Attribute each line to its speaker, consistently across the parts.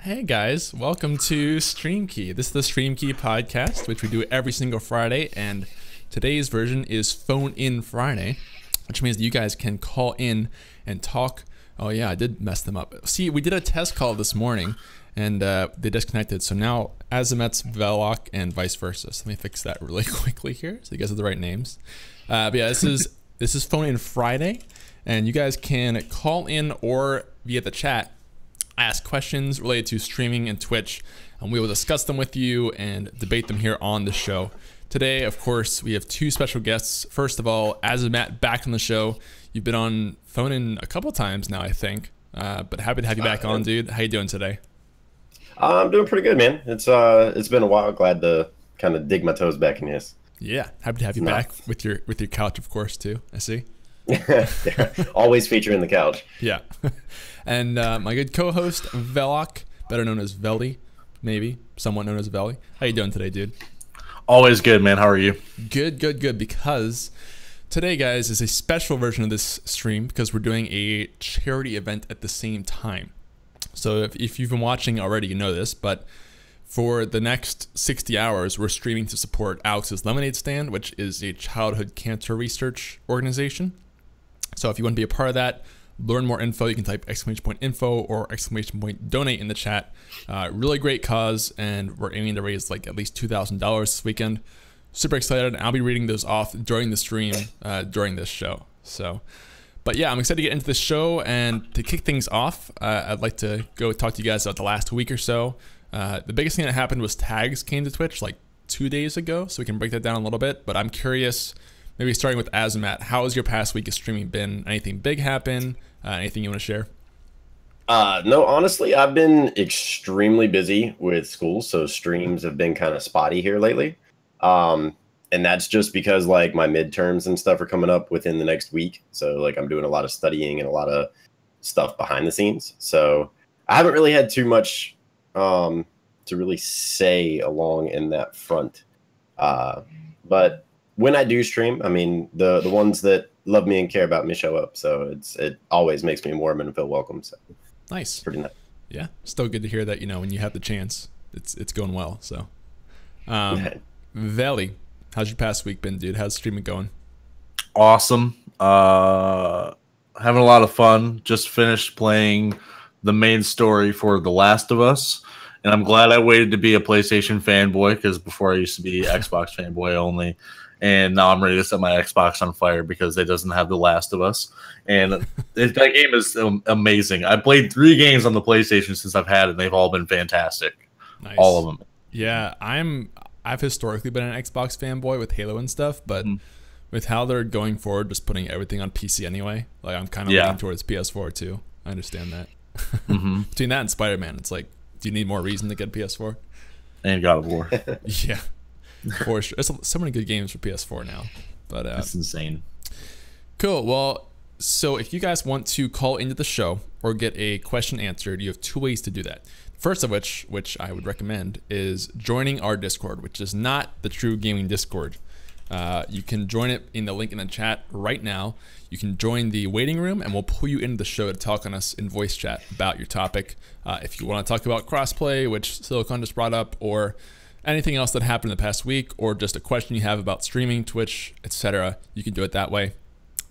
Speaker 1: Hey guys, welcome to Stream Key. This is the Stream Key podcast, which we do every single Friday, and today's version is Phone In Friday, which means that you guys can call in and talk. Oh yeah, I did mess them up. See, we did a test call this morning, and they disconnected. So now Azumatt's Velok and vice versa. So let me fix that really quickly here, so you guys have the right names. But yeah, this is Phone In Friday, and you guys can call in or via the chat ask questions related to streaming and Twitch, and we will discuss them with you and debate them here on the show. Today, of course, we have two special guests. First of all, Azumatt back on the show. You've been on Phone In a couple times now, I think, but happy to have you back on, dude. How you doing today?
Speaker 2: I'm doing pretty good, man. It's been a while. Glad to kind of dig my toes back in this.
Speaker 1: Yeah, happy to have you back with your couch, of course, too. I see.
Speaker 2: Always featuring the couch.
Speaker 1: Yeah. And my good co-host, Velok, better known as Veli, maybe, somewhat known as Veli. How you doing today, dude?
Speaker 3: Always good, man. How are you?
Speaker 1: Good, good, good, because today, guys, is a special version of this stream because we're doing a charity event at the same time. So if you've been watching already, you know this, but for the next 60 hours, we're streaming to support Alex's Lemonade Stand, which is a childhood cancer research organization. So if you want to be a part of that, learn more info, you can type !info or !donate in the chat. Really great cause, and we're aiming to raise like at least $2,000 this weekend. Super excited, and I'll be reading those off during the stream, during this show. So, but yeah, I'm excited to get into the show, and to kick things off, I'd like to go talk to you guys about the last week or so. The biggest thing that happened was tags came to Twitch like 2 days ago, so we can break that down a little bit, but I'm curious, maybe starting with Azumatt, how has your past week of streaming been? Anything big happen? Anything you want to share?
Speaker 2: No, honestly, I've been extremely busy with school, so streams have been kind of spotty here lately. And that's just because like my midterms and stuff are coming up within the next week. So like I'm doing a lot of studying and a lot of stuff behind the scenes. So I haven't really had too much to really say along in that front. But when I do stream, I mean, the ones that love me and care about me show up. So it always makes me warm and feel welcome. So
Speaker 1: nice.
Speaker 2: Pretty nice.
Speaker 1: Yeah. Still good to hear that, you know, when you have the chance, it's going well. So, Veli, how's your past week been, dude? How's streaming going?
Speaker 3: Awesome. Having a lot of fun. Just finished playing the main story for The Last of Us. And I'm glad I waited to be a PlayStation fanboy, because before I used to be Xbox fanboy only. And now I'm ready to set my Xbox on fire because it doesn't have The Last of Us. And that game is amazing. I played 3 games on the PlayStation since I've had it, and they've all been fantastic.
Speaker 1: Nice.
Speaker 3: All of them.
Speaker 1: Yeah, I've historically been an Xbox fanboy with Halo and stuff, but with how they're going forward, just putting everything on PC anyway, like I'm kind of leaning towards PS4 too. I understand that. Between that and Spider-Man, it's like, do you need more reason to get a PS4?
Speaker 3: And God of War.
Speaker 1: Yeah. For sure. There's so many good games for PS4 now, but
Speaker 3: that's insane.
Speaker 1: Cool. Well, so if you guys want to call into the show or get a question answered, you have 2 ways to do that. First of which I would recommend, is joining our Discord, which is not the TRUgaming Discord. You can join it in the link in the chat right now. You can join the waiting room, and we'll pull you into the show to talk on us in voice chat about your topic. If you want to talk about crossplay, which Silicon just brought up, or anything else that happened in the past week, or just a question you have about streaming, Twitch, etc., you can do it that way.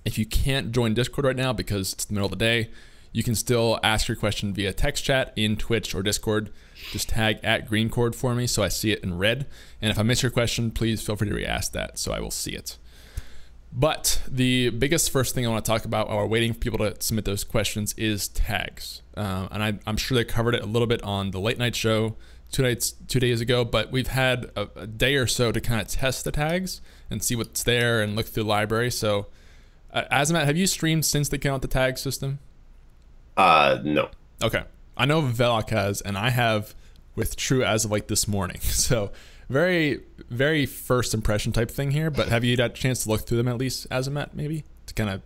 Speaker 1: If you can't join Discord right now because it's the middle of the day, you can still ask your question via text chat in Twitch or Discord. Just tag @GreenChord for me so I see it in red. And if I miss your question, please feel free to re-ask that so I will see it. But the biggest first thing I want to talk about while we're waiting for people to submit those questions is tags. And I'm sure they covered it a little bit on the late night show 2 days ago, but we've had a day or so to kind of test the tags and see what's there and look through the library. So, Azumatt, have you streamed since they came out the tag system?
Speaker 2: No.
Speaker 1: Okay. I know Velok has, and I have with True as of like this morning. So, very, very first impression type thing here, but have you had a chance to look through them at least, Azumatt, maybe? To kind of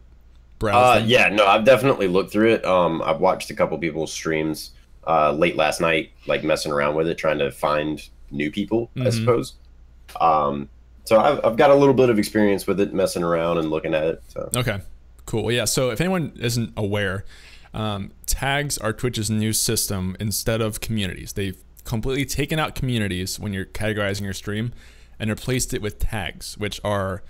Speaker 1: browse them?
Speaker 2: Yeah, no, I've definitely looked through it. I've watched a couple people's streams late last night, like messing around with it, trying to find new people, I suppose. So I've got a little bit of experience with it, messing around and looking at it. So.
Speaker 1: Okay, cool. Well, yeah, so if anyone isn't aware, Tags are Twitch's new system instead of communities. They've completely taken out communities when you're categorizing your stream and replaced it with tags, which are,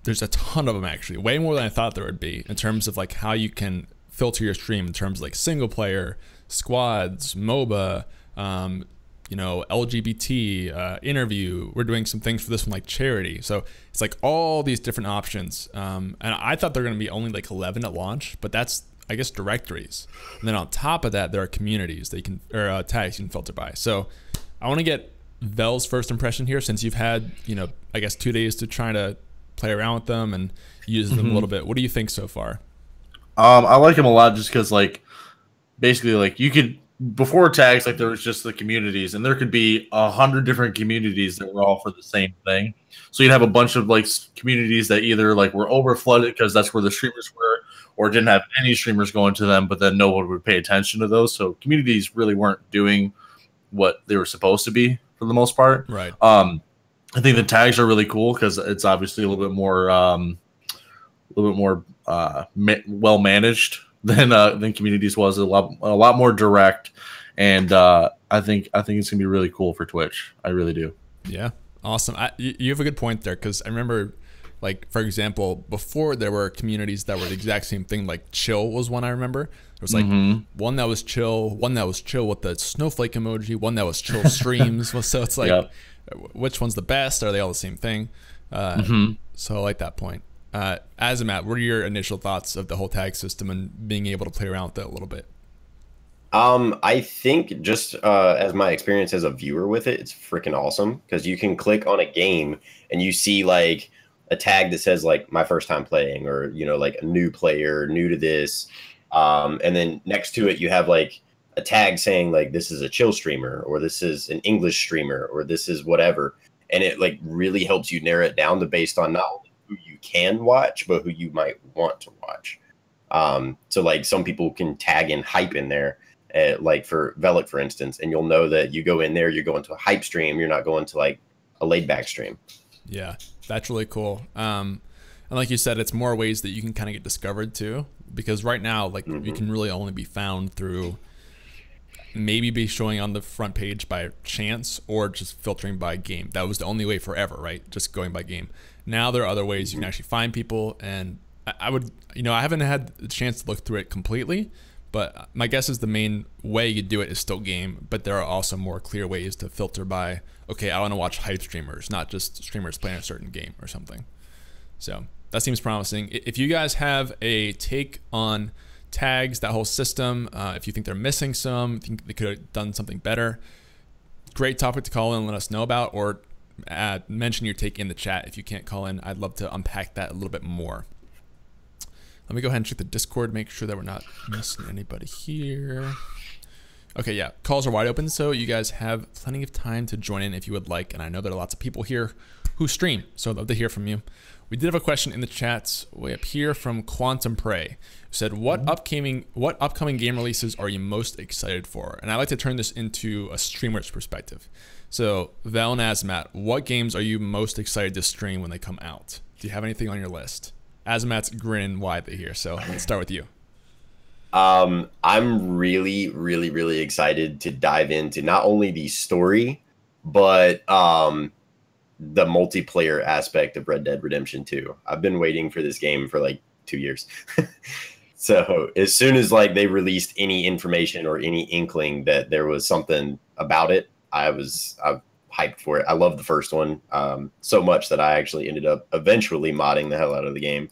Speaker 1: there's a ton of them actually, way more than I thought there would be in terms of like how you can filter your stream in terms of like single player, squads, MOBA, you know, LGBT, interview. We're doing some things for this one like charity. So it's like all these different options. And I thought they're going to be only like 11 at launch, but that's, I guess, directories. And then on top of that, there are communities that you can, or tags you can filter by. So I want to get Vel's first impression here, since you've had, you know, I guess 2 days to try to play around with them and use them a little bit. What do you think so far?
Speaker 3: I like them a lot just because, like, basically, like, you could, before tags, like, there was just the communities, and there could be 100 different communities that were all for the same thing. So you'd have a bunch of, like, communities that either, like, were over flooded because that's where the streamers were, or didn't have any streamers going to them, but then no one would pay attention to those. So communities really weren't doing what they were supposed to be for the most part.
Speaker 1: Right.
Speaker 3: I think the tags are really cool because it's obviously a little bit more well managed than communities was. A lot more direct, and I think it's gonna be really cool for Twitch. I really do.
Speaker 1: Yeah, awesome. You have a good point there, because I remember, like, for example, before there were communities that were the exact same thing. Like chill was one I remember. There was like one that was chill, one that was chill with the snowflake emoji, one that was chill streams. So it's like, which one's the best? Are they all the same thing? So I like that point. Azumatt, what are your initial thoughts of the whole tag system and being able to play around with it a little bit?
Speaker 2: I think just as my experience as a viewer with it, it's freaking awesome, because you can click on a game and you see like a tag that says like my first time playing, or, you know, like a new player, new to this. And then next to it, you have like a tag saying like, this is a chill streamer, or this is an English streamer, or this is whatever. And it like really helps you narrow it down to based on not only who you can watch, but who you might want to watch. So like some people can tag in hype in there, like for Velik, for instance, and you'll know that you go in there, you're going to a hype stream, you're not going to like a laid back stream. Yeah,
Speaker 1: that's really cool. And like you said, it's more ways that you can kind of get discovered too, because right now, like, you can really only be found through maybe be showing on the front page by chance, or just filtering by game. That was the only way forever, right? Just going by game. Now there are other ways you can actually find people, and I would, you know, I haven't had the chance to look through it completely, but my guess is the main way you do it is still game, but there are also more clear ways to filter by, okay, I want to watch hype streamers, not just streamers playing a certain game or something. So that seems promising. If you guys have a take on tags, that whole system, if you think they're missing some, think they could have done something better, great topic to call in and let us know about, or mention your take in the chat. If you can't call in, I'd love to unpack that a little bit more. Let me go ahead and check the Discord, make sure that we're not missing anybody here. Okay, yeah, calls are wide open, so you guys have plenty of time to join in if you would like, and I know there are lots of people here who stream, so I'd love to hear from you. We did have a question in the chats way up here from Quantum Prey, who said, what upcoming game releases are you most excited for? And I like to turn this into a streamer's perspective. So Val and Azumatt, what games are you most excited to stream when they come out? Do you have anything on your list? Azumatt's grinning widely here, so let's start with you.
Speaker 2: I'm really, really, really excited to dive into not only the story, but the multiplayer aspect of Red Dead Redemption 2. I've been waiting for this game for like 2 years. So as soon as like they released any information or any inkling that there was something about it, I hyped for it. I love the first one so much that I actually ended up eventually modding the hell out of the game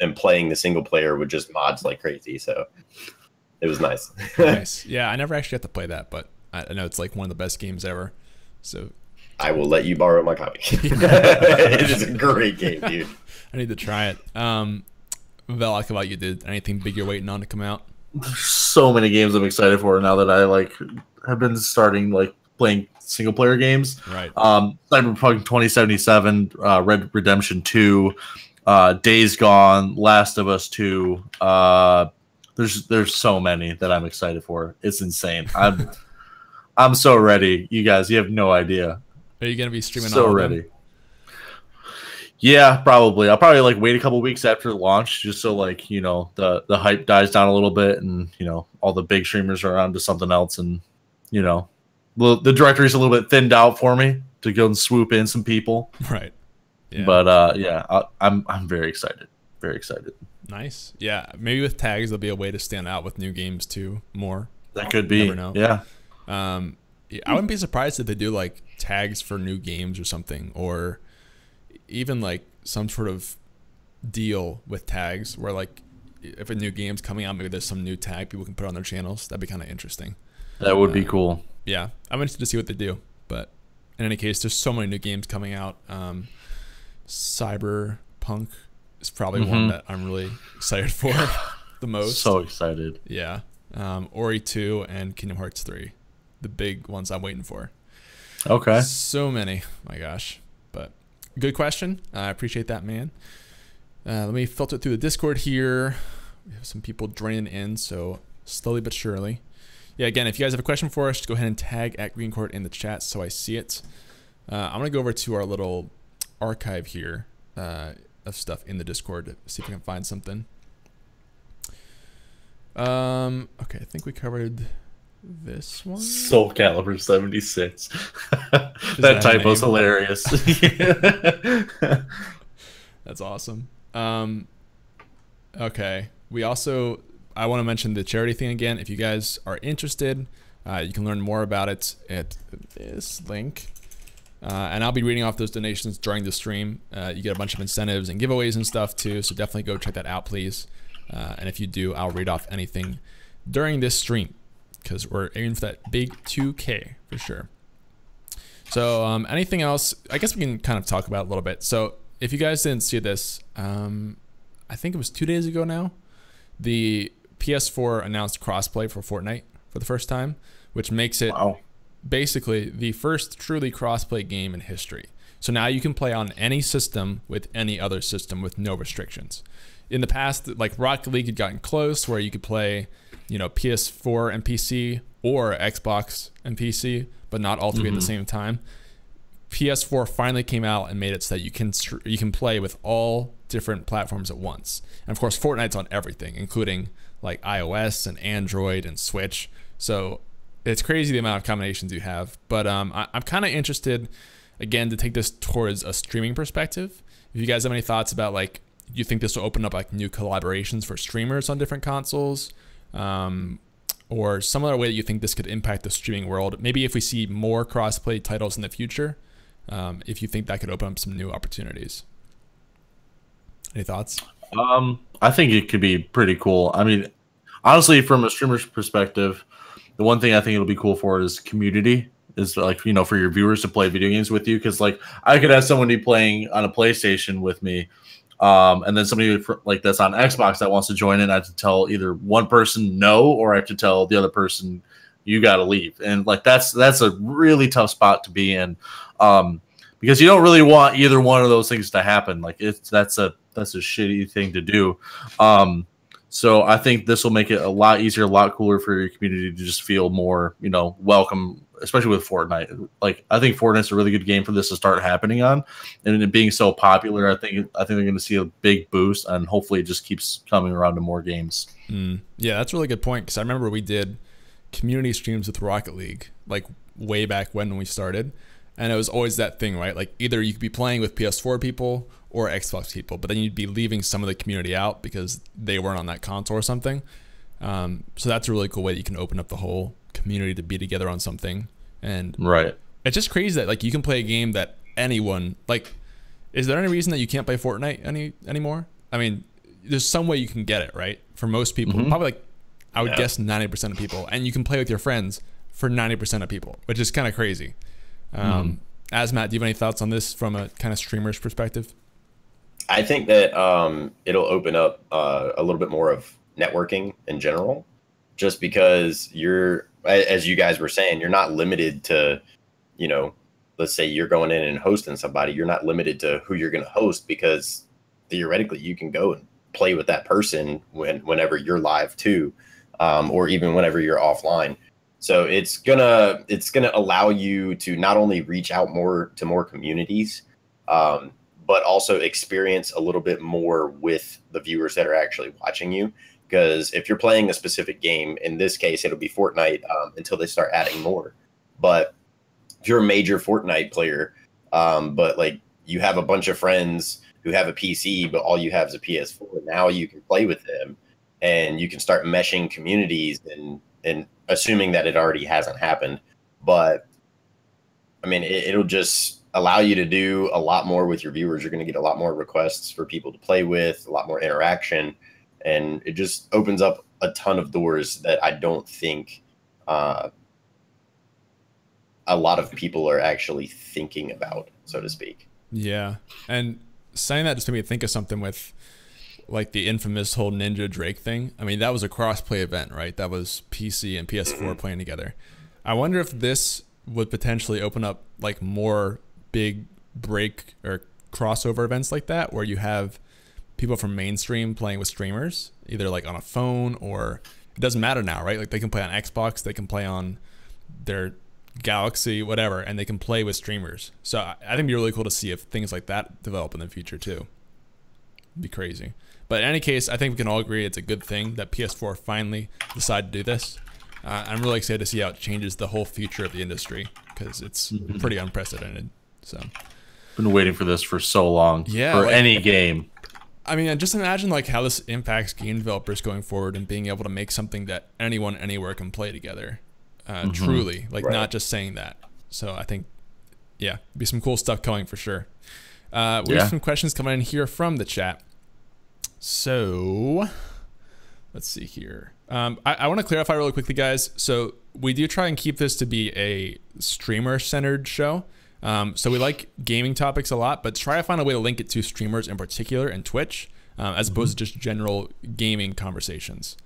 Speaker 2: and playing the single player with just mods like crazy. So it was nice.
Speaker 1: Nice. Yeah, I never actually got to play that, but I know it's like one of the best games ever. So
Speaker 2: I will let you borrow my copy. It is a great game, dude.
Speaker 1: I need to try it. Velak, about you, did anything big you're waiting on to come out?
Speaker 3: So many games I'm excited for now that I like have been starting like playing single player games.
Speaker 1: Right.
Speaker 3: Cyberpunk 2077, Red Dead Redemption 2, Days Gone, Last of Us 2. There's so many that I'm excited for. It's insane. I'm so ready. You guys, you have no idea.
Speaker 1: Are you gonna be streaming
Speaker 3: so
Speaker 1: all
Speaker 3: ready?
Speaker 1: Of them?
Speaker 3: Yeah, probably. I'll probably like wait a couple weeks after launch just so like, you know, the hype dies down a little bit and, you know, all the big streamers are on to something else and, you know, the directory's a little bit thinned out for me to go and swoop in some people.
Speaker 1: Right. Yeah.
Speaker 3: But yeah, I'm very excited. Very excited.
Speaker 1: Nice. Yeah, maybe with tags there'll be a way to stand out with new games too more.
Speaker 3: That could be.
Speaker 1: Never know.
Speaker 3: Yeah.
Speaker 1: I wouldn't be surprised if they do like tags for new games or something, or even like some sort of deal with tags where like if a new game's coming out, maybe there's some new tag people can put on their channels. That'd be kind of interesting.
Speaker 3: That would be cool.
Speaker 1: Yeah, I'm interested to see what they do. But in any case, there's so many new games coming out. Cyberpunk is probably one that I'm really excited for the most.
Speaker 3: So excited.
Speaker 1: Yeah. Ori 2 and Kingdom Hearts 3. The big ones I'm waiting for.
Speaker 3: Okay.
Speaker 1: So many. My gosh. But good question. I appreciate that, man. Let me filter through the Discord here. We have some people joining in, so slowly but surely. Yeah, again, if you guys have a question for us, just go ahead and tag at GreenChord in the chat so I see it. I'm going to go over to our little archive here of stuff in the Discord to see if we can find something. Okay, I think we covered this one.
Speaker 3: Soul Calibur 76. That typo's hilarious.
Speaker 1: That's awesome. Okay, we also, I want to mention the charity thing again. If you guys are interested, you can learn more about it at this link. And I'll be reading off those donations during the stream. You get a bunch of incentives and giveaways and stuff too, so definitely go check that out, please. And if you do, I'll read off anything during this stream because we're aiming for that big 2K for sure. So anything else, I guess we can kind of talk about a little bit. So if you guys didn't see this, I think it was 2 days ago now, the PS4 announced crossplay for Fortnite for the first time, which makes it basically the first truly crossplay game in history. So now you can play on any system with any other system with no restrictions. In the past, like Rocket League had gotten close where you could play, you know, PS4 and PC or Xbox and PC, but not all three at the same time. PS4 finally came out and made it so that you can play with all different platforms at once. And of course, Fortnite's on everything, including like iOS and Android and Switch. So it's crazy the amount of combinations you have. But I'm kind of interested, again, to take this towards a streaming perspective. If you guys have any thoughts about like, do you think this will open up like new collaborations for streamers on different consoles? Or some other way that you think this could impact the streaming world? Maybe if we see more crossplay titles in the future, if you think that could open up some new opportunities. Any thoughts?
Speaker 3: I think it could be pretty cool. I mean, honestly, from a streamer's perspective, the one thing I think it'll be cool for is community. Is like, you know, for your viewers to play video games with you. Because like I could have someone be playing on a PlayStation with me, and then somebody like that's on Xbox that wants to join in. I have to tell either one person no, or I have to tell the other person you got to leave. And like that's a really tough spot to be in, because you don't really want either one of those things to happen. Like that's a shitty thing to do. So I think this will make it a lot easier, a lot cooler for your community to just feel more, you know, welcome, especially with Fortnite. Like I think Fortnite's a really good game for this to start happening on, and it being so popular, I think they're going to see a big boost, and hopefully it just keeps coming around to more games.
Speaker 1: Yeah, that's a really good point, because I remember we did community streams with Rocket League like way back when we started, and it was always that thing, right? Like either you could be playing with PS4 people or Xbox people, but then you'd be leaving some of the community out because they weren't on that console or something. So that's a really cool way that you can open up the whole community to be together on something. And
Speaker 3: right,
Speaker 1: it's just crazy that like you can play a game that anyone like. Is there any reason that you can't play Fortnite anymore? I mean, there's some way you can get it, right? For most people, probably like I would guess 90% of people, and you can play with your friends for 90% of people, which is kind of crazy. Azumatt, do you have any thoughts on this from a kind of streamer's perspective?
Speaker 2: I think that it'll open up a little bit more of networking in general, just because you're, as you guys were saying, you're not limited to, you know, let's say you're going in and hosting somebody, you're not limited to who you're going to host, because theoretically you can go and play with that person whenever you're live too, or even whenever you're offline. So it's gonna allow you to not only reach out more to more communities, but also experience a little bit more with the viewers that are actually watching you. Because if you're playing a specific game, in this case, it'll be Fortnite until they start adding more. But if you're a major Fortnite player, but like you have a bunch of friends who have a PC, but all you have is a PS4, now you can play with them and you can start meshing communities and assuming that it already hasn't happened. But I mean, it'll just allow you to do a lot more with your viewers. You're going to get a lot more requests for people to play with, a lot more interaction. And it just opens up a ton of doors that I don't think a lot of people are actually thinking about, so to speak.
Speaker 1: Yeah. And saying that just made me think of something with like the infamous whole Ninja Drake thing. I mean, that was a cross-play event, right? That was PC and PS4 playing together. I wonder if this would potentially open up like more big break or crossover events like that, where you have people from mainstream playing with streamers, either like on a phone or it doesn't matter now, right? Like they can play on Xbox, they can play on their Galaxy, whatever, and they can play with streamers. So I think it'd be really cool to see if things like that develop in the future too. It'd be crazy. But in any case, I think we can all agree it's a good thing that PS4 finally decided to do this. I'm really excited to see how it changes the whole future of the industry, because it's pretty unprecedented. So,
Speaker 3: been waiting for this for so long.
Speaker 1: Yeah,
Speaker 3: for
Speaker 1: like,
Speaker 3: any game.
Speaker 1: I mean, just imagine like how this impacts game developers going forward and being able to make something that anyone anywhere can play together. Truly, like not just saying that. So I think, yeah, be some cool stuff coming for sure. We have some questions coming in here from the chat. So let's see here. I want to clarify really quickly, guys. So we do try and keep this to be a streamer-centered show. So we like gaming topics a lot, but try to find a way to link it to streamers in particular and Twitch, as opposed to just general gaming conversations.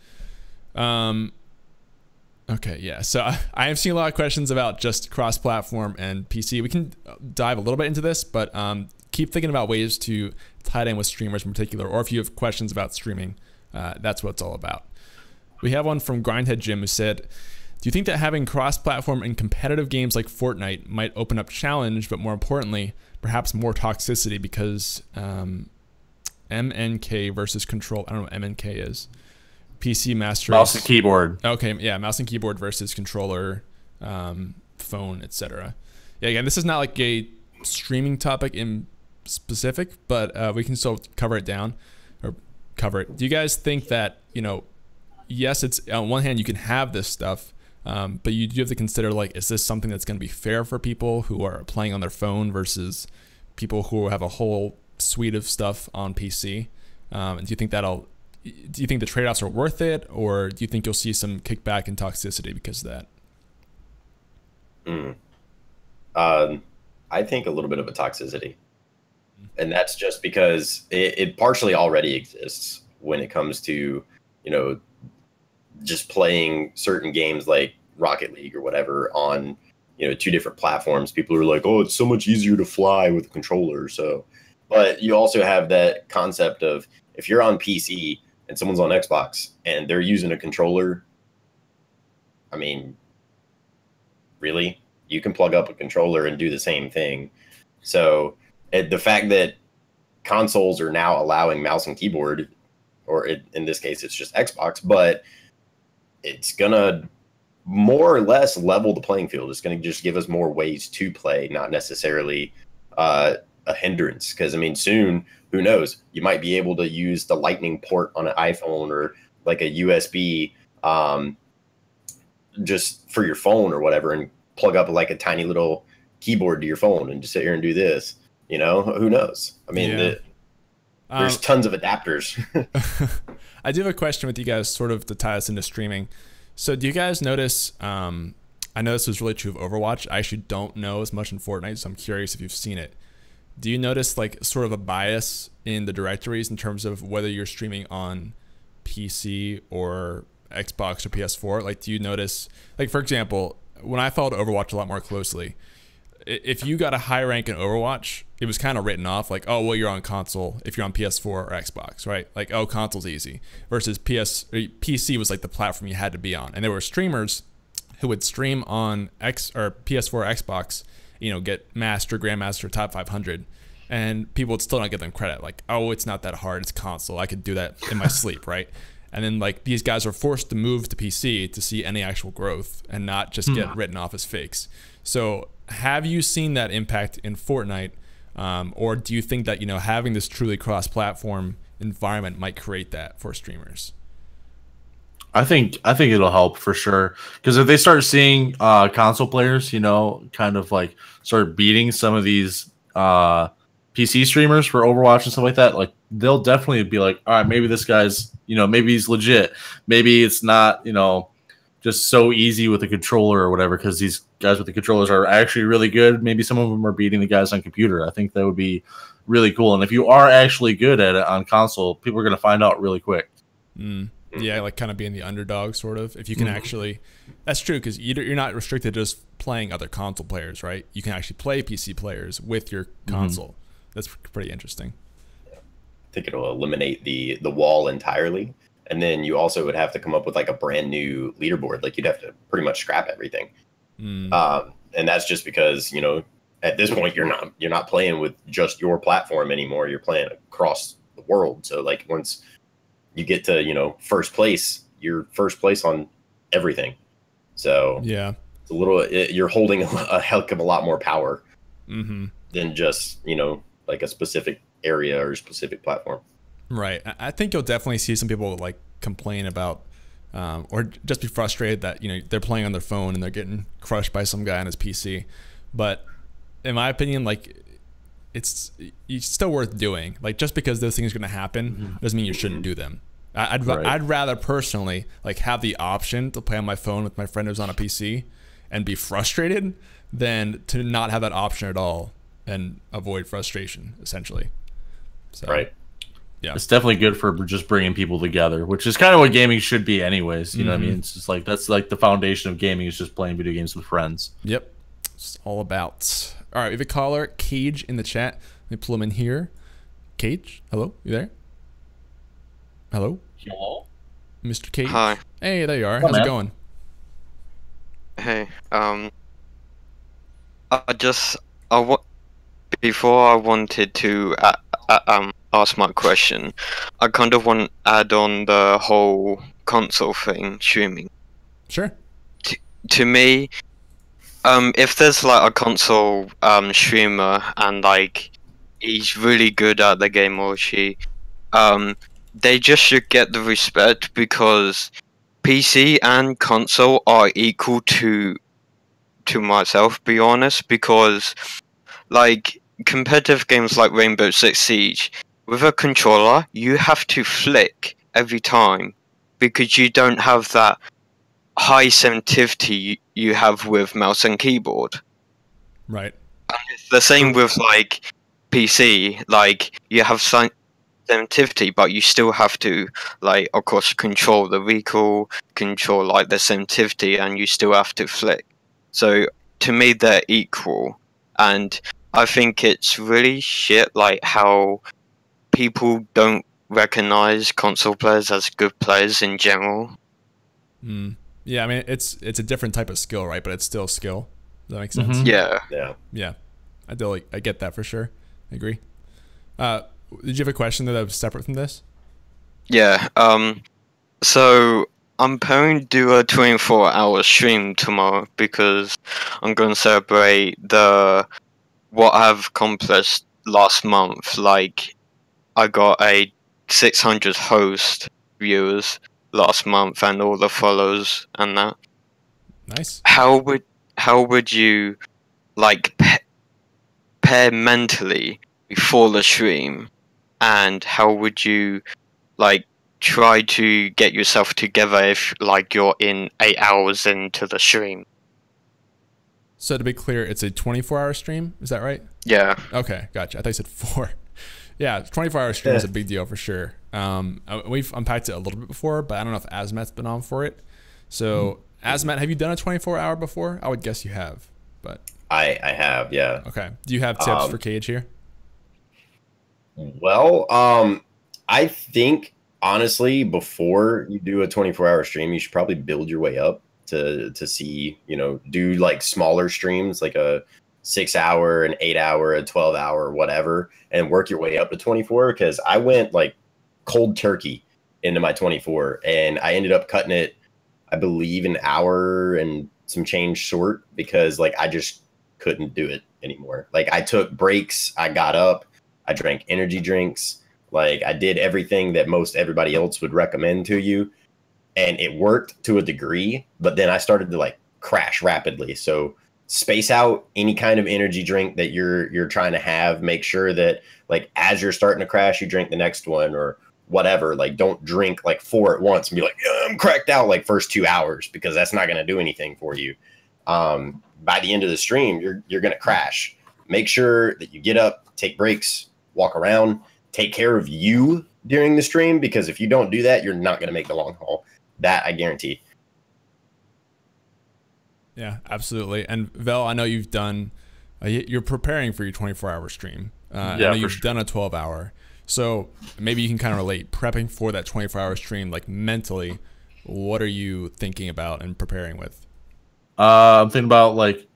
Speaker 1: Okay, yeah. So I have seen a lot of questions about just cross-platform and PC. We can dive a little bit into this, but keep thinking about ways to tie it in with streamers in particular, or if you have questions about streaming, that's what it's all about. We have one from Grindhead Jim who said, do you think that having cross-platform in competitive games like Fortnite might open up challenge, but more importantly, perhaps more toxicity because MNK versus control? I don't know what MNK is. PC Master
Speaker 3: Mouse and keyboard.
Speaker 1: Okay, yeah, mouse and keyboard versus controller, phone, etc. Yeah, again, this is not like a streaming topic in specific, but we can still cover it down or cover it. Do you guys think that, you know, yes, it's on one hand you can have this stuff, but you do have to consider, like, is this something that's going to be fair for people who are playing on their phone versus people who have a whole suite of stuff on PC? And do you think the trade-offs are worth it, or do you think you'll see some kickback and toxicity because of that?
Speaker 2: I think a little bit of a toxicity. And that's just because it partially already exists when it comes to, you know, just playing certain games like Rocket League or whatever on, you know, two different platforms. People are like, oh, it's so much easier to fly with a controller. So, but you also have that concept of if you're on PC and someone's on Xbox and they're using a controller, I mean, really? You can plug up a controller and do the same thing. So the fact that consoles are now allowing mouse and keyboard, or in this case, it's just Xbox, but it's going to more or less level the playing field. It's going to just give us more ways to play, not necessarily a hindrance. Because, I mean, soon, who knows? You might be able to use the Lightning port on an iPhone or like a USB just for your phone or whatever, and plug up like a tiny little keyboard to your phone and just sit here and do this. You know, who knows? I mean, there's tons of adapters.
Speaker 1: I do have a question with you guys, sort of to tie us into streaming. So do you guys notice, I know this was really true of Overwatch. I actually don't know as much in Fortnite, so I'm curious if you've seen it. Do you notice like sort of a bias in the directories in terms of whether you're streaming on PC or Xbox or PS4? Like, do you notice, like, for example, when I followed Overwatch a lot more closely, if you got a high rank in Overwatch, it was kind of written off like, oh, well, you're on console if you're on PS4 or Xbox, right? Like, oh, console's easy. Versus PC was like the platform you had to be on. And there were streamers who would stream on PS4 or Xbox, you know, get Master, Grandmaster, Top 500. and people would still not give them credit. Like, oh, it's not that hard. It's console. I could do that in my sleep, right? And then like these guys are forced to move to PC to see any actual growth and not just get written off as fakes. So have you seen that impact in Fortnite? Or do you think that, you know, having this truly cross-platform environment might create that for streamers?
Speaker 3: I think it'll help for sure, because if they start seeing console players, you know, kind of like start beating some of these PC streamers for Overwatch and stuff like that, like they'll definitely be like, all right, maybe this guy's, you know, maybe he's legit, maybe it's not, you know, just so easy with a controller or whatever, because these guys with the controllers are actually really good. Maybe some of them are beating the guys on computer. I think that would be really cool. And if you are actually good at it on console, people are going to find out really quick.
Speaker 1: Yeah, like kind of being the underdog, sort of. If you can actually, that's true, because you're not restricted to just playing other console players, right? You can actually play PC players with your console. That's pretty interesting.
Speaker 2: I think it'll eliminate the wall entirely. And then you also would have to come up with like a brand new leaderboard. Like you'd have to pretty much scrap everything. And that's just because, you know, at this point you're not playing with just your platform anymore. You're playing across the world. So like once you get to, you know, first place, you're first place on everything. So
Speaker 1: yeah,
Speaker 2: it's a little, you're holding a heck of a lot more power than just, you know, like a specific area or a specific platform.
Speaker 1: Right. I think you'll definitely see some people like complain about or just be frustrated that, you know, they're playing on their phone and they're getting crushed by some guy on his PC. But in my opinion, like it's still worth doing. Like just because those things are going to happen doesn't mean you shouldn't do them. I'd rather personally like have the option to play on my phone with my friend who's on a PC and be frustrated than to not have that option at all and avoid frustration, essentially. So,
Speaker 2: right.
Speaker 1: Yeah,
Speaker 3: it's definitely good for just bringing people together, which is kind of what gaming should be anyways. You know what I mean? It's just like, that's like the foundation of gaming, is just playing video games with friends.
Speaker 1: Yep. It's all about. All right, we have a caller, Cage, in the chat. Let me pull him in here. Cage, hello? You there? Hello?
Speaker 3: Hello?
Speaker 1: Mr. Cage?
Speaker 4: Hi.
Speaker 1: Hey, there you are. How's it going?
Speaker 4: Hey, before I wanted to ask my question, I kind of want to add on the whole console thing, streaming.
Speaker 1: Sure.
Speaker 4: To me, if there's like a console streamer and like he's really good at the game or she, they just should get the respect, because PC and console are equal to myself, be honest, because like competitive games like Rainbow Six Siege, with a controller you have to flick every time because you don't have that high sensitivity you have with mouse and keyboard.
Speaker 1: Right.
Speaker 4: And it's the same with like PC, like you have sensitivity, but you still have to, like, of course, control the recoil, control like the sensitivity, and you still have to flick. So to me they're equal, and I think it's really shit like how people don't recognize console players as good players in general.
Speaker 1: Yeah, I mean it's a different type of skill, right? But it's still skill. Does that make sense?
Speaker 4: Yeah.
Speaker 1: I get that for sure. I agree. Did you have a question that was separate from this?
Speaker 4: Yeah. So I'm planning to do a 24-hour stream tomorrow because I'm going to celebrate what I've accomplished last month. Like, I got a 600 host viewers last month and all the follows and that.
Speaker 1: Nice.
Speaker 4: How would you like prepare mentally before the stream, and how would you like try to get yourself together if like you're in 8 hours into the stream?
Speaker 1: So to be clear, it's a 24-hour stream. Is that right?
Speaker 4: Yeah.
Speaker 1: Okay, gotcha. I thought you said 4. Yeah, 24-hour stream is a big deal for sure. We've unpacked it a little bit before, but I don't know if Azumatt's been on for it. So, Azumatt, have you done a 24-hour before? I would guess you have, but
Speaker 2: I have, yeah.
Speaker 1: Okay. Do you have tips for Cage here?
Speaker 2: Well, I think honestly, before you do a 24-hour stream, you should probably build your way up to see, you know, do like smaller streams, like a 6-hour, an 8-hour, a 12-hour, whatever, and work your way up to 24. Because I went like cold turkey into my 24, and I ended up cutting it, I believe, an hour and some change short, because like I just couldn't do it anymore. Like I took breaks, I got up, I drank energy drinks, like I did everything that most everybody else would recommend to you, and it worked to a degree, but then I started to like crash rapidly. So space out any kind of energy drink that you're trying to have. Make sure that like as you're starting to crash, you drink the next one or whatever. Like don't drink like 4 at once and be like, yeah, I'm cracked out like first 2 hours, because that's not going to do anything for you. By the end of the stream, you're going to crash. Make sure that you get up, take breaks, walk around, take care of you during the stream, because if you don't do that, you're not going to make the long haul. That I guarantee.
Speaker 1: Yeah, absolutely. And Vel, I know you've done, you're preparing for your 24-hour stream. I know you've done a 12-hour. So maybe you can kind of relate, prepping for that 24-hour stream, like mentally, what are you thinking about and preparing with?
Speaker 3: I'm thinking about like,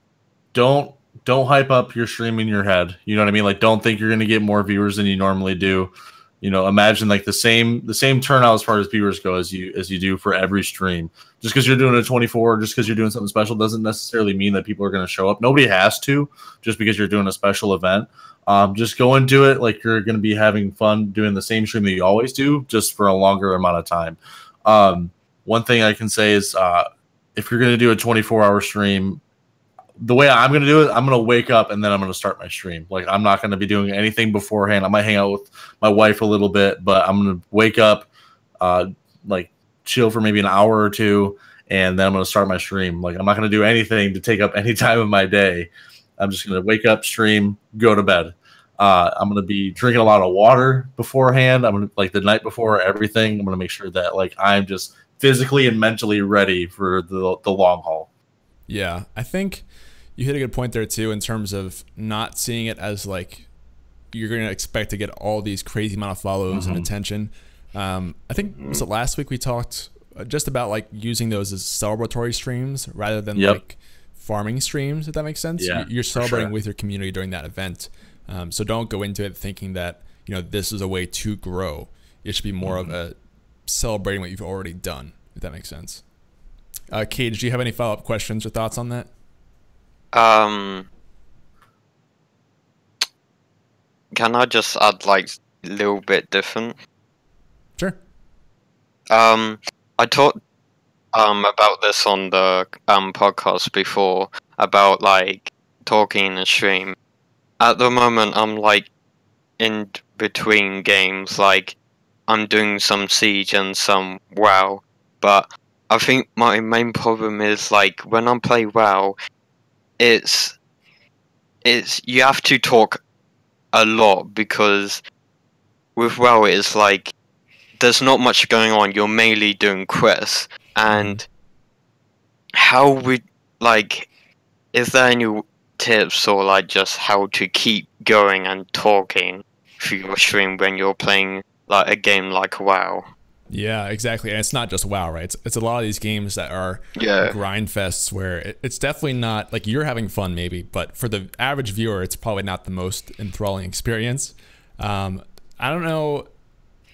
Speaker 3: don't hype up your stream in your head. You know what I mean? Like, don't think you're going to get more viewers than you normally do. You know, imagine like the same turnout as far as viewers go as you do for every stream. Just because you're doing a 24, just because you're doing something special, doesn't necessarily mean that people are going to show up. Nobody has to, just because you're doing a special event. Just go into it like you're going to be having fun doing the same stream that you always do, just for a longer amount of time. One thing I can say is, if you're going to do a 24-hour stream, the way I'm going to do it, I'm going to wake up and then I'm going to start my stream. Like, I'm not going to be doing anything beforehand. I might hang out with my wife a little bit, but I'm going to wake up, like chill for maybe an hour or two, and then I'm going to start my stream. Like, I'm not going to do anything to take up any time of my day. I'm just going to wake up, stream, go to bed. I'm going to be drinking a lot of water beforehand. I'm going to, like, the night before everything, I'm going to make sure that like I'm just physically and mentally ready for the long haul.
Speaker 1: Yeah, I think you hit a good point there too, in terms of not seeing it as like you're going to expect to get all these crazy amount of follows and attention. I think was it last week we talked just about like using those as celebratory streams rather than like farming streams, if that makes sense.
Speaker 3: Yeah,
Speaker 1: you're celebrating with your community during that event. So don't go into it thinking that, you know, this is a way to grow. It should be more of a celebrating what you've already done, if that makes sense. Cage, do you have any follow-up questions or thoughts on that?
Speaker 4: Can I just add like a little bit different?
Speaker 1: Sure.
Speaker 4: I talked about this on the podcast before, about like talking in a stream. At the moment, I'm like in between games, like I'm doing some Siege and some WoW, but I think my main problem is like when I play WoW, it's you have to talk a lot, because with WoW it's like there's not much going on. You're mainly doing quests, and how would like, is there any tips or like just how to keep going and talking through your stream when you're playing like a game like WoW?
Speaker 1: Yeah, exactly. And it's not just WoW, right? It's a lot of these games that are grind fests where it's definitely not like you're having fun maybe, but for the average viewer, it's probably not the most enthralling experience. I don't know.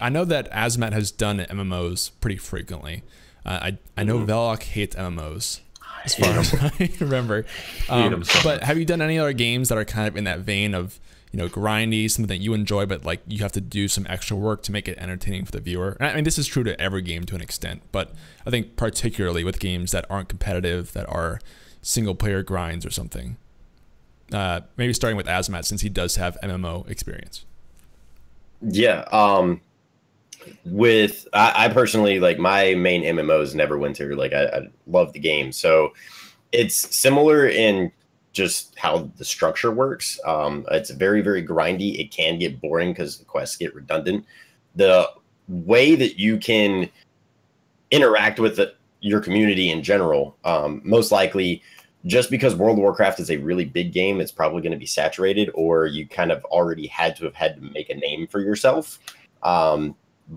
Speaker 1: I know that Azumatt has done MMOs pretty frequently. I know Velok hates MMOs, as far as I remember. But have you done any other games that are kind of in that vein of, you know, grindy, something that you enjoy, but like you have to do some extra work to make it entertaining for the viewer? And I mean, this is true to every game to an extent, but I think particularly with games that aren't competitive, that are single player grinds or something. Maybe starting with Azumatt, since he does have MMO experience.
Speaker 2: Yeah. I personally, like, my main MMOs Neverwinter. Like, I love the game. So it's similar in just how the structure works. It's very, very grindy. It can get boring because the quests get redundant. The way that you can interact with your community in general, most likely, just because World of Warcraft is a really big game, it's probably going to be saturated, or you kind of already had to make a name for yourself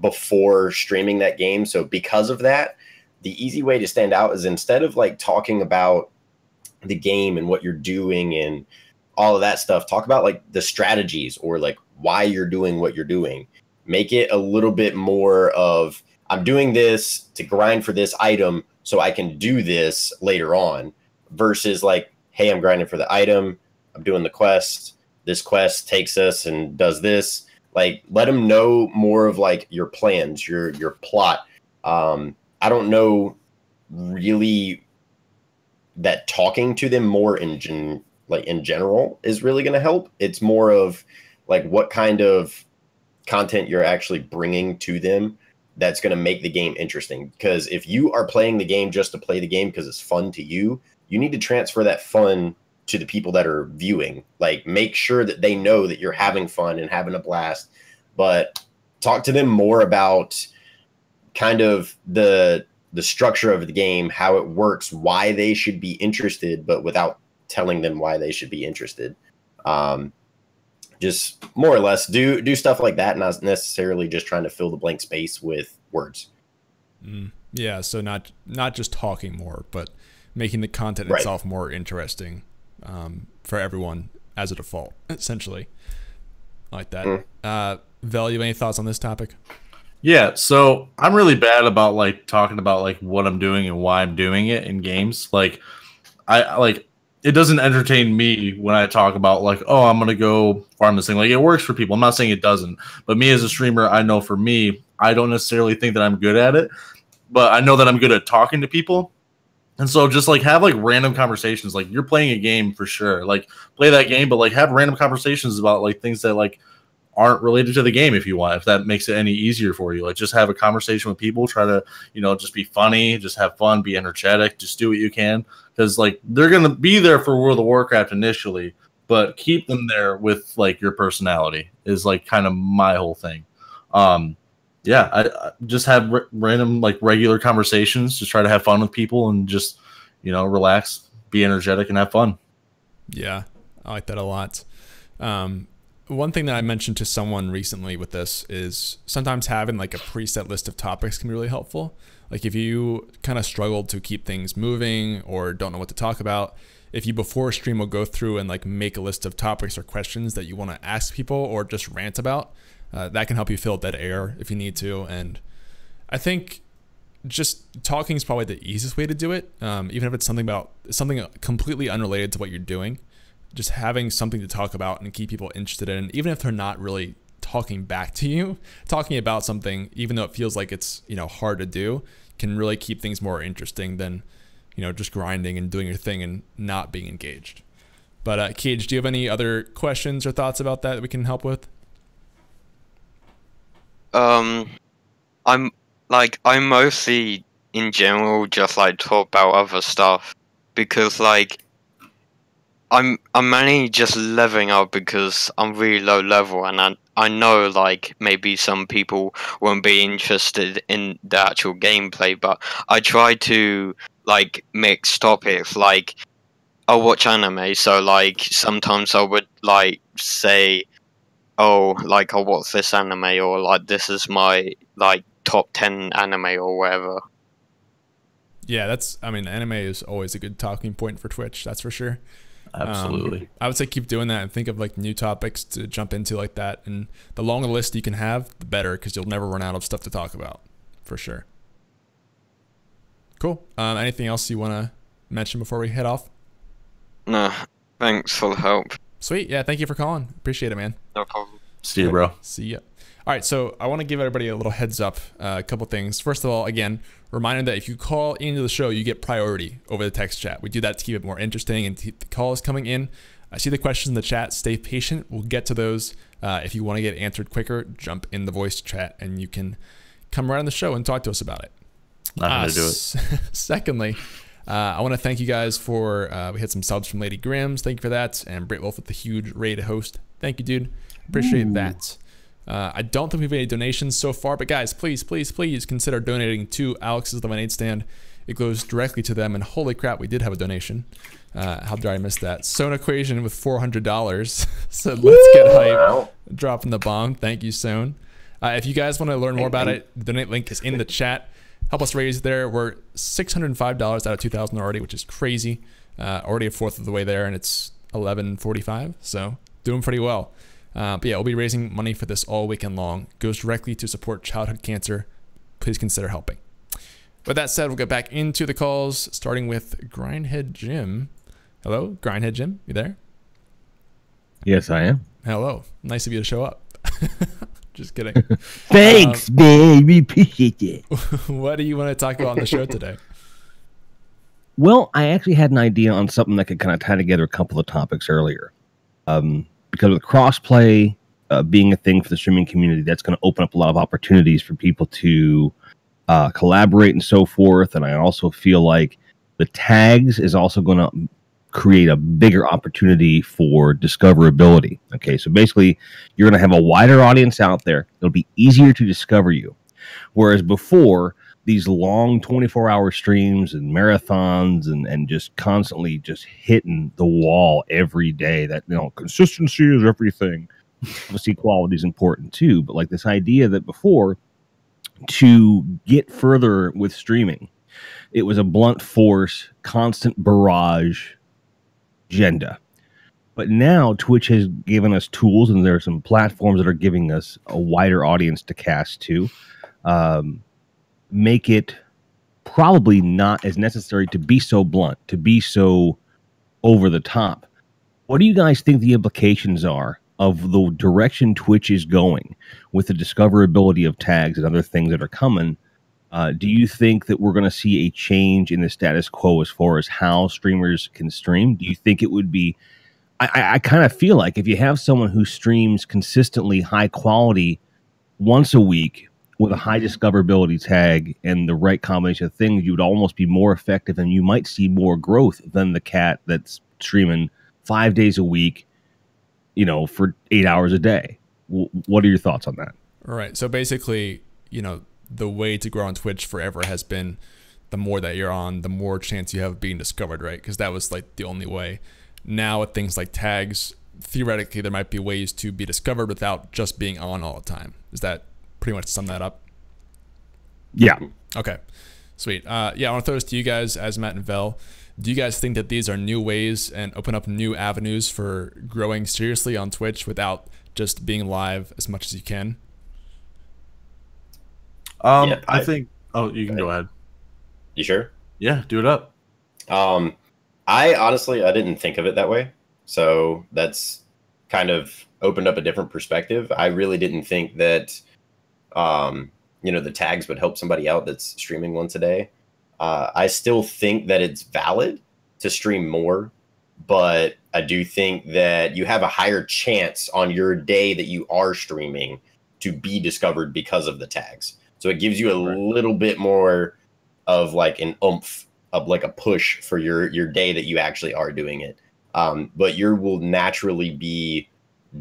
Speaker 2: before streaming that game. So because of that, the easy way to stand out is, instead of like talking about the game and what you're doing and all of that stuff. Talk about like the strategies or like why you're doing what you're doing. Make it a little bit more of, I'm doing this to grind for this item so I can do this later on, versus like, hey, I'm grinding for the item, I'm doing the quest, this quest takes us and does this. Like, let them know more of like your plans, your plot. I don't know really that talking to them more in general is really going to help. It's more of like what kind of content you're actually bringing to them that's going to make the game interesting. Because if you are playing the game just to play the game because it's fun to you, you need to transfer that fun to the people that are viewing. Like, make sure that they know that you're having fun and having a blast, but talk to them more about kind of the structure of the game, how it works, why they should be interested, but without telling them why they should be interested. Just more or less do stuff like that, not necessarily just trying to fill the blank space with words.
Speaker 1: Yeah, so not just talking more, but making the content
Speaker 2: Right.
Speaker 1: itself more interesting for everyone as a default, essentially. Like that. Vel, you have any thoughts on this topic?
Speaker 3: Yeah, so I'm really bad about like talking about like what I'm doing and why I'm doing it in games. Like, I like, it doesn't entertain me when I talk about like, oh, I'm gonna go farm this thing. Like, it works for people. I'm not saying it doesn't, but me as a streamer, I know for me, I don't necessarily think that I'm good at it, but I know that I'm good at talking to people. And so just like have like random conversations. Like, you're playing a game for sure. Like, play that game, but like have random conversations about like things that like aren't related to the game if you want, if that makes it any easier for you. Like, just have a conversation with people, try to, you know, just be funny, just have fun, be energetic, just do what you can, because like they're gonna be there for World of Warcraft initially, but keep them there with like your personality is like kind of my whole thing. Yeah, I just have random like regular conversations, just try to have fun with people and just, you know, relax, be energetic, and have fun.
Speaker 1: Yeah, I like that a lot. One thing that I mentioned to someone recently with this is sometimes having like a preset list of topics can be really helpful. Like, if you kind of struggle to keep things moving or don't know what to talk about, if you before a stream will go through and like make a list of topics or questions that you want to ask people or just rant about, that can help you fill dead air if you need to. And I think just talking is probably the easiest way to do it, even if it's something completely unrelated to what you're doing. Just having something to talk about and keep people interested in, even if they're not really talking back to you, talking about something, even though it feels like it's, you know, hard to do, can really keep things more interesting than, you know, just grinding and doing your thing and not being engaged. But Cage, do you have any other questions or thoughts about that we can help with?
Speaker 4: I'm mostly in general just like talk about other stuff, because like I'm mainly just leveling up because I'm really low level, and I know like maybe some people won't be interested in the actual gameplay, but I try to like mix topics. Like, I watch anime, so like sometimes I would like say, oh, like, I'll watch this anime, or like this is my like top 10 anime or whatever.
Speaker 1: Yeah, I mean, anime is always a good talking point for Twitch, that's for sure.
Speaker 3: Absolutely.
Speaker 1: I would say keep doing that and think of like new topics to jump into like that. And the longer list you can have, the better, because you'll never run out of stuff to talk about, for sure. Cool. Anything else you want to mention before we head off?
Speaker 4: No, thanks for the help.
Speaker 1: Sweet. Yeah, thank you for calling. Appreciate it, man.
Speaker 4: No problem.
Speaker 3: See you, bro.
Speaker 1: See ya. All right, so I want to give everybody a little heads up, a couple things. First of all, again, reminder that if you call into the show, you get priority over the text chat. We do that to keep it more interesting and keep the calls coming in. I see the questions in the chat. Stay patient. We'll get to those. If you want to get answered quicker, jump in the voice chat and you can come right on the show and talk to us about it.
Speaker 3: Not going to do it.
Speaker 1: Secondly, I want to thank you guys for, we had some subs from Lady Grimm's. Thank you for that. And Brit Wolf with the huge raid host. Thank you, dude. Appreciate that. I don't think we've made any donations so far, but guys, please consider donating to Alex's Lemonade Stand. It goes directly to them, and holy crap, we did have a donation. How did I miss that? Soan Equation with $400 said, let's get hype. Dropping the bomb. Thank you, Soan. If you guys want to learn more about it, the donate link is in the chat. Help us raise there. We're $605 out of 2,000 already, which is crazy. Already a fourth of the way there, and it's 11:45, so doing pretty well. But yeah, we'll be raising money for this all weekend long. Goes directly to support childhood cancer. Please consider helping. With that said, we'll get back into the calls, starting with Grindhead Jim. Hello, Grindhead Jim, you there?
Speaker 5: Yes, I am.
Speaker 1: Hello, nice of you to show up. Just kidding.
Speaker 5: Thanks, baby. Appreciate it.
Speaker 1: What do you want to talk about on the show today?
Speaker 5: Well, I actually had an idea on something that could kind of tie together a couple of topics earlier. Because with crossplay being a thing for the streaming community, that's going to open up a lot of opportunities for people to collaborate and so forth. And I also feel like the tags is also going to create a bigger opportunity for discoverability. Okay, so basically, you're going to have a wider audience out there. It'll be easier to discover you. Whereas before, these long 24-hour streams and marathons and just constantly just hitting the wall every day, that, you know, consistency is everything. Obviously, quality is important too, but like this idea that before, to get further with streaming, it was a blunt force, constant barrage agenda. But now Twitch has given us tools, and there are some platforms that are giving us a wider audience to cast to. Make it probably not as necessary to be so blunt, to be so over the top. What do you guys think the implications are of the direction Twitch is going with the discoverability of tags and other things that are coming? Do you think that we're going to see a change in the status quo as far as how streamers can stream? Do you think it would be... I kind of feel like if you have someone who streams consistently high quality once a week with a high discoverability tag and the right combination of things, you would almost be more effective, and you might see more growth than the cat that's streaming 5 days a week, you know, for 8 hours a day. What are your thoughts on that?
Speaker 1: All right. So basically, you know, the way to grow on Twitch forever has been the more that you're on, the more chance you have of being discovered, right? Because that was like the only way. Now with things like tags, theoretically, there might be ways to be discovered without just being on all the time. Is that pretty much sum that up?
Speaker 5: Yeah.
Speaker 1: Okay. Sweet. Yeah, I want to throw this to you guys, Azumatt and Vel. Do you guys think that these are new ways and open up new avenues for growing seriously on Twitch without just being live as much as you can?
Speaker 3: Yeah, I think... Oh, you can go ahead.
Speaker 2: You sure?
Speaker 3: Yeah, do it up.
Speaker 2: I honestly, I didn't think of it that way. So that's kind of opened up a different perspective. I really didn't think that, you know, the tags would help somebody out that's streaming once a day. I still think that it's valid to stream more, but I do think that you have a higher chance on your day that you are streaming to be discovered because of the tags. So it gives you a little bit more of like an oomph, of like a push for your day that you actually are doing it. But your will naturally be,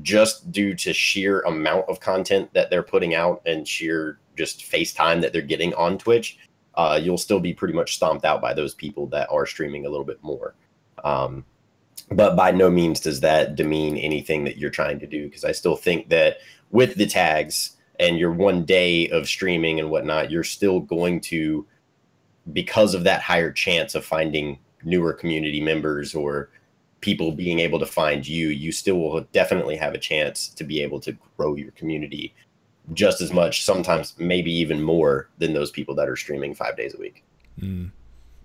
Speaker 2: just due to sheer amount of content that they're putting out and sheer just face time that they're getting on Twitch, you'll still be pretty much stomped out by those people that are streaming a little bit more. But by no means does that demean anything that you're trying to do, because I still think that with the tags and your one day of streaming and whatnot, you're still going to, because of that higher chance of finding newer community members or people being able to find you, you still will definitely have a chance to be able to grow your community just as much, sometimes maybe even more, than those people that are streaming 5 days a week.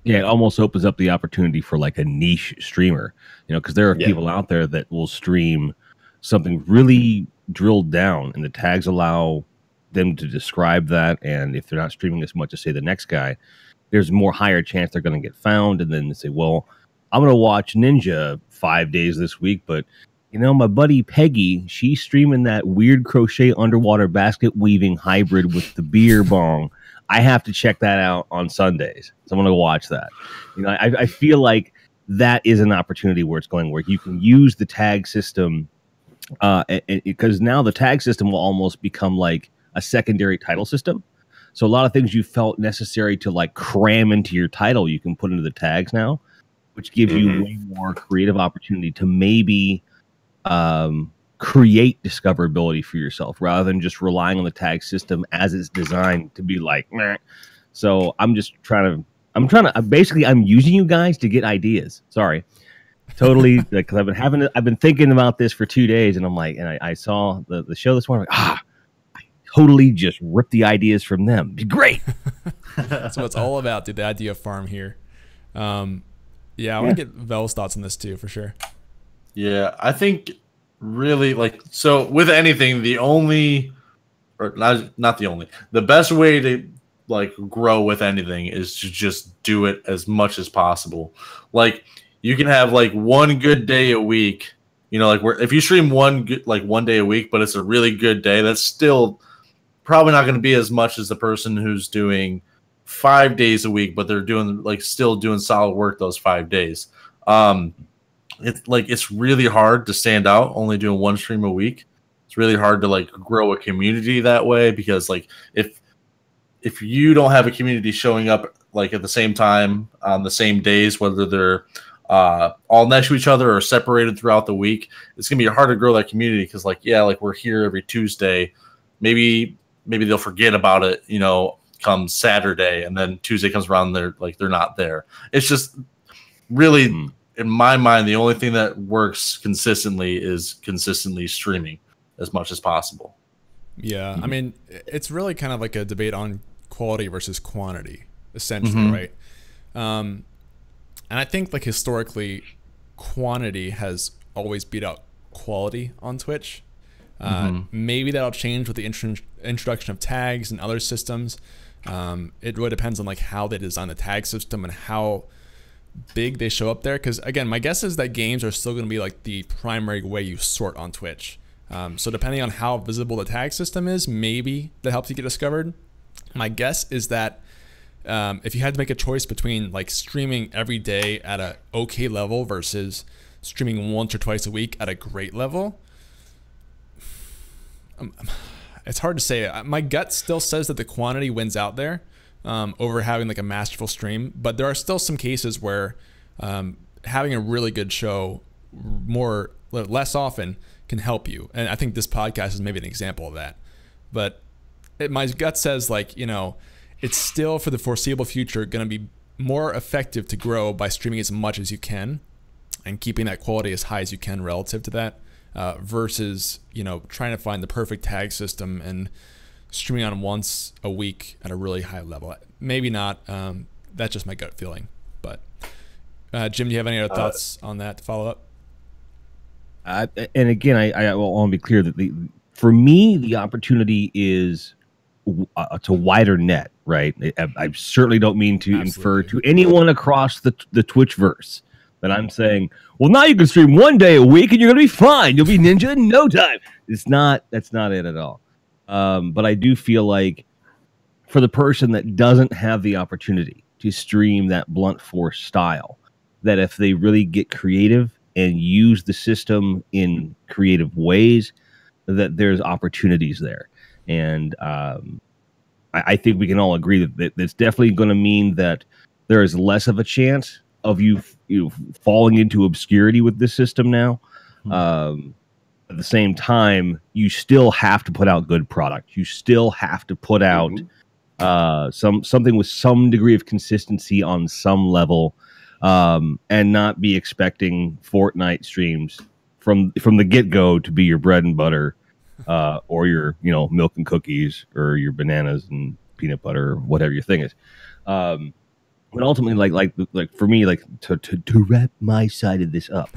Speaker 5: Yeah, it almost opens up the opportunity for like a niche streamer, you know, because there are people out there that will stream something really drilled down, and the tags allow them to describe that. And if they're not streaming as much as, say, the next guy, there's more higher chance they're going to get found. And then they say, well, I'm going to watch Ninja 5 days this week, but, you know, my buddy Peggy, she's streaming that weird crochet underwater basket weaving hybrid with the beer bong. I have to check that out on Sundays. So I'm going to watch that. You know, I feel like that is an opportunity where it's going, where you can use the tag system, because now the tag system will almost become like a secondary title system. So a lot of things you felt necessary to like cram into your title, you can put into the tags now, which gives you way more creative opportunity to maybe create discoverability for yourself rather than just relying on the tag system as it's designed to be like, meh. So I'm just basically I'm using you guys to get ideas. Sorry. Totally, because I've been thinking about this for 2 days, and I'm like, and I saw the show this morning. I totally just ripped the ideas from them. It'd be great.
Speaker 1: So it's all about, dude, the idea of farm here. Yeah, I want to get Vel's thoughts on this too, for sure.
Speaker 3: Yeah, I think really like, so with anything, the only, or not the only, the best way to like grow with anything is to just do it as much as possible. Like, you can have like one good day a week, you know, like where if you stream one day a week, but it's a really good day, that's still probably not going to be as much as the person who's doing 5 days a week, but they're doing like still doing solid work those 5 days. It's really hard to stand out only doing one stream a week. It's really hard to like grow a community that way, because like if you don't have a community showing up like at the same time on the same days, whether they're all next to each other or separated throughout the week, it's gonna be hard to grow that community. Because like, yeah, like we're here every Tuesday, maybe they'll forget about it, you know, come Saturday, and then Tuesday comes around, they're not there. It's just really, in my mind, the only thing that works consistently is consistently streaming as much as possible.
Speaker 1: Yeah, I mean, it's really kind of like a debate on quality versus quantity, essentially, right? And I think like historically, quantity has always beat out quality on Twitch. Maybe that'll change with the introduction of tags and other systems. It really depends on like how they design the tag system and how big they show up there. Because again, my guess is that games are still going to be like the primary way you sort on Twitch. So depending on how visible the tag system is, maybe that helps you get discovered. My guess is that if you had to make a choice between like streaming every day at a okay level versus streaming once or twice a week at a great level, it's hard to say. My gut still says that the quantity wins out there over having like a masterful stream, but there are still some cases where having a really good show less often can help you. And I think this podcast is maybe an example of that. But my gut says like, you know, it's still for the foreseeable future going to be more effective to grow by streaming as much as you can and keeping that quality as high as you can relative to that. Versus, you know, trying to find the perfect tag system and streaming on once a week at a really high level. Maybe not. That's just my gut feeling. But Jim, do you have any other thoughts on that to follow up?
Speaker 5: And again, I want to be clear that for me, the opportunity is to wider net, right? I certainly don't mean to infer to anyone across the Twitchverse that I'm saying, well, now you can stream 1 day a week and you're going to be fine. You'll be ninja in no time. That's not it at all. But I do feel like for the person that doesn't have the opportunity to stream that blunt force style, that if they really get creative and use the system in creative ways, that there's opportunities there. And I think we can all agree that it's definitely going to mean that there is less of a chance of you falling into obscurity with this system now. At the same time, you still have to put out good product. You still have to put out something with some degree of consistency on some level, and not be expecting Fortnite streams from the get-go to be your bread and butter, or your milk and cookies, or your bananas and peanut butter, or whatever your thing is. But ultimately, like for me, like to wrap my side of this up,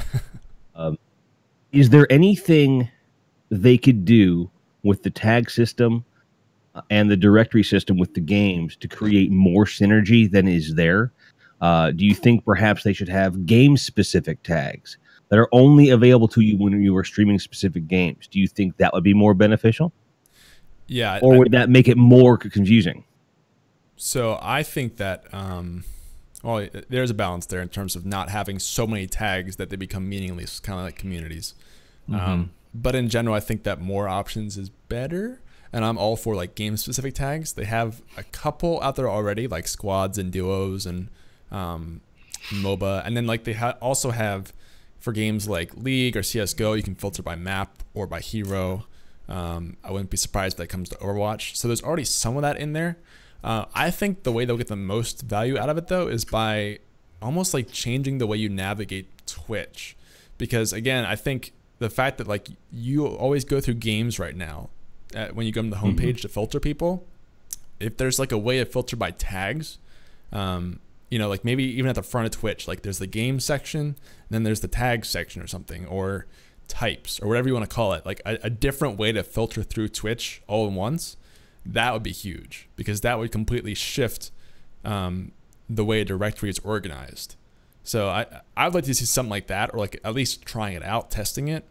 Speaker 5: is there anything they could do with the tag system and the directory system with the games to create more synergy than is there? Do you think perhaps they should have game-specific tags that are only available to you when you are streaming specific games? Do you think that would be more beneficial?
Speaker 1: Yeah.
Speaker 5: Or would that make it more confusing?
Speaker 1: So I think that, well, there's a balance there in terms of not having so many tags that they become meaningless, kind of like communities. But in general, I think that more options is better. And I'm all for like game-specific tags. They have a couple out there already, like squads and duos and MOBA. And then like they also have, for games like League or CSGO, you can filter by map or by hero. I wouldn't be surprised if that comes to Overwatch. So there's already some of that in there. I think the way they'll get the most value out of it, though, is by almost like changing the way you navigate Twitch. Because again, I think the fact that like you always go through games right now when you go to the homepage to filter people, if there's like a way to filter by tags, you know, like maybe even at the front of Twitch, like there's the game section, and then there's the tag section or something, or types or whatever you want to call it, like a different way to filter through Twitch all at once, that would be huge, because that would completely shift the way a directory is organized. So I'd like to see something like that, or like at least trying it out, testing it.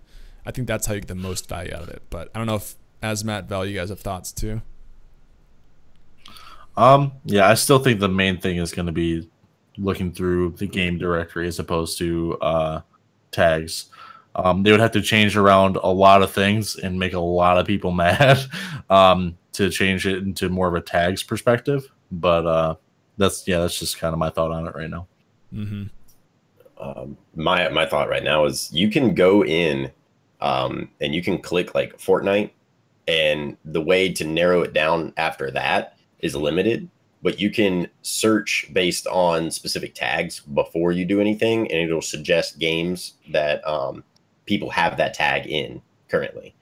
Speaker 1: I think that's how you get the most value out of it. But I don't know if Azumatt, Val, you guys have thoughts too.
Speaker 3: Yeah, I still think the main thing is going to be looking through the game directory as opposed to tags. They would have to change around a lot of things and make a lot of people mad to change it into more of a tags perspective. But that's just kind of my thought on it right now.
Speaker 2: My thought right now is you can go in and you can click like Fortnite, and the way to narrow it down after that is limited, but you can search based on specific tags before you do anything, and it'll suggest games that people have that tag in currently.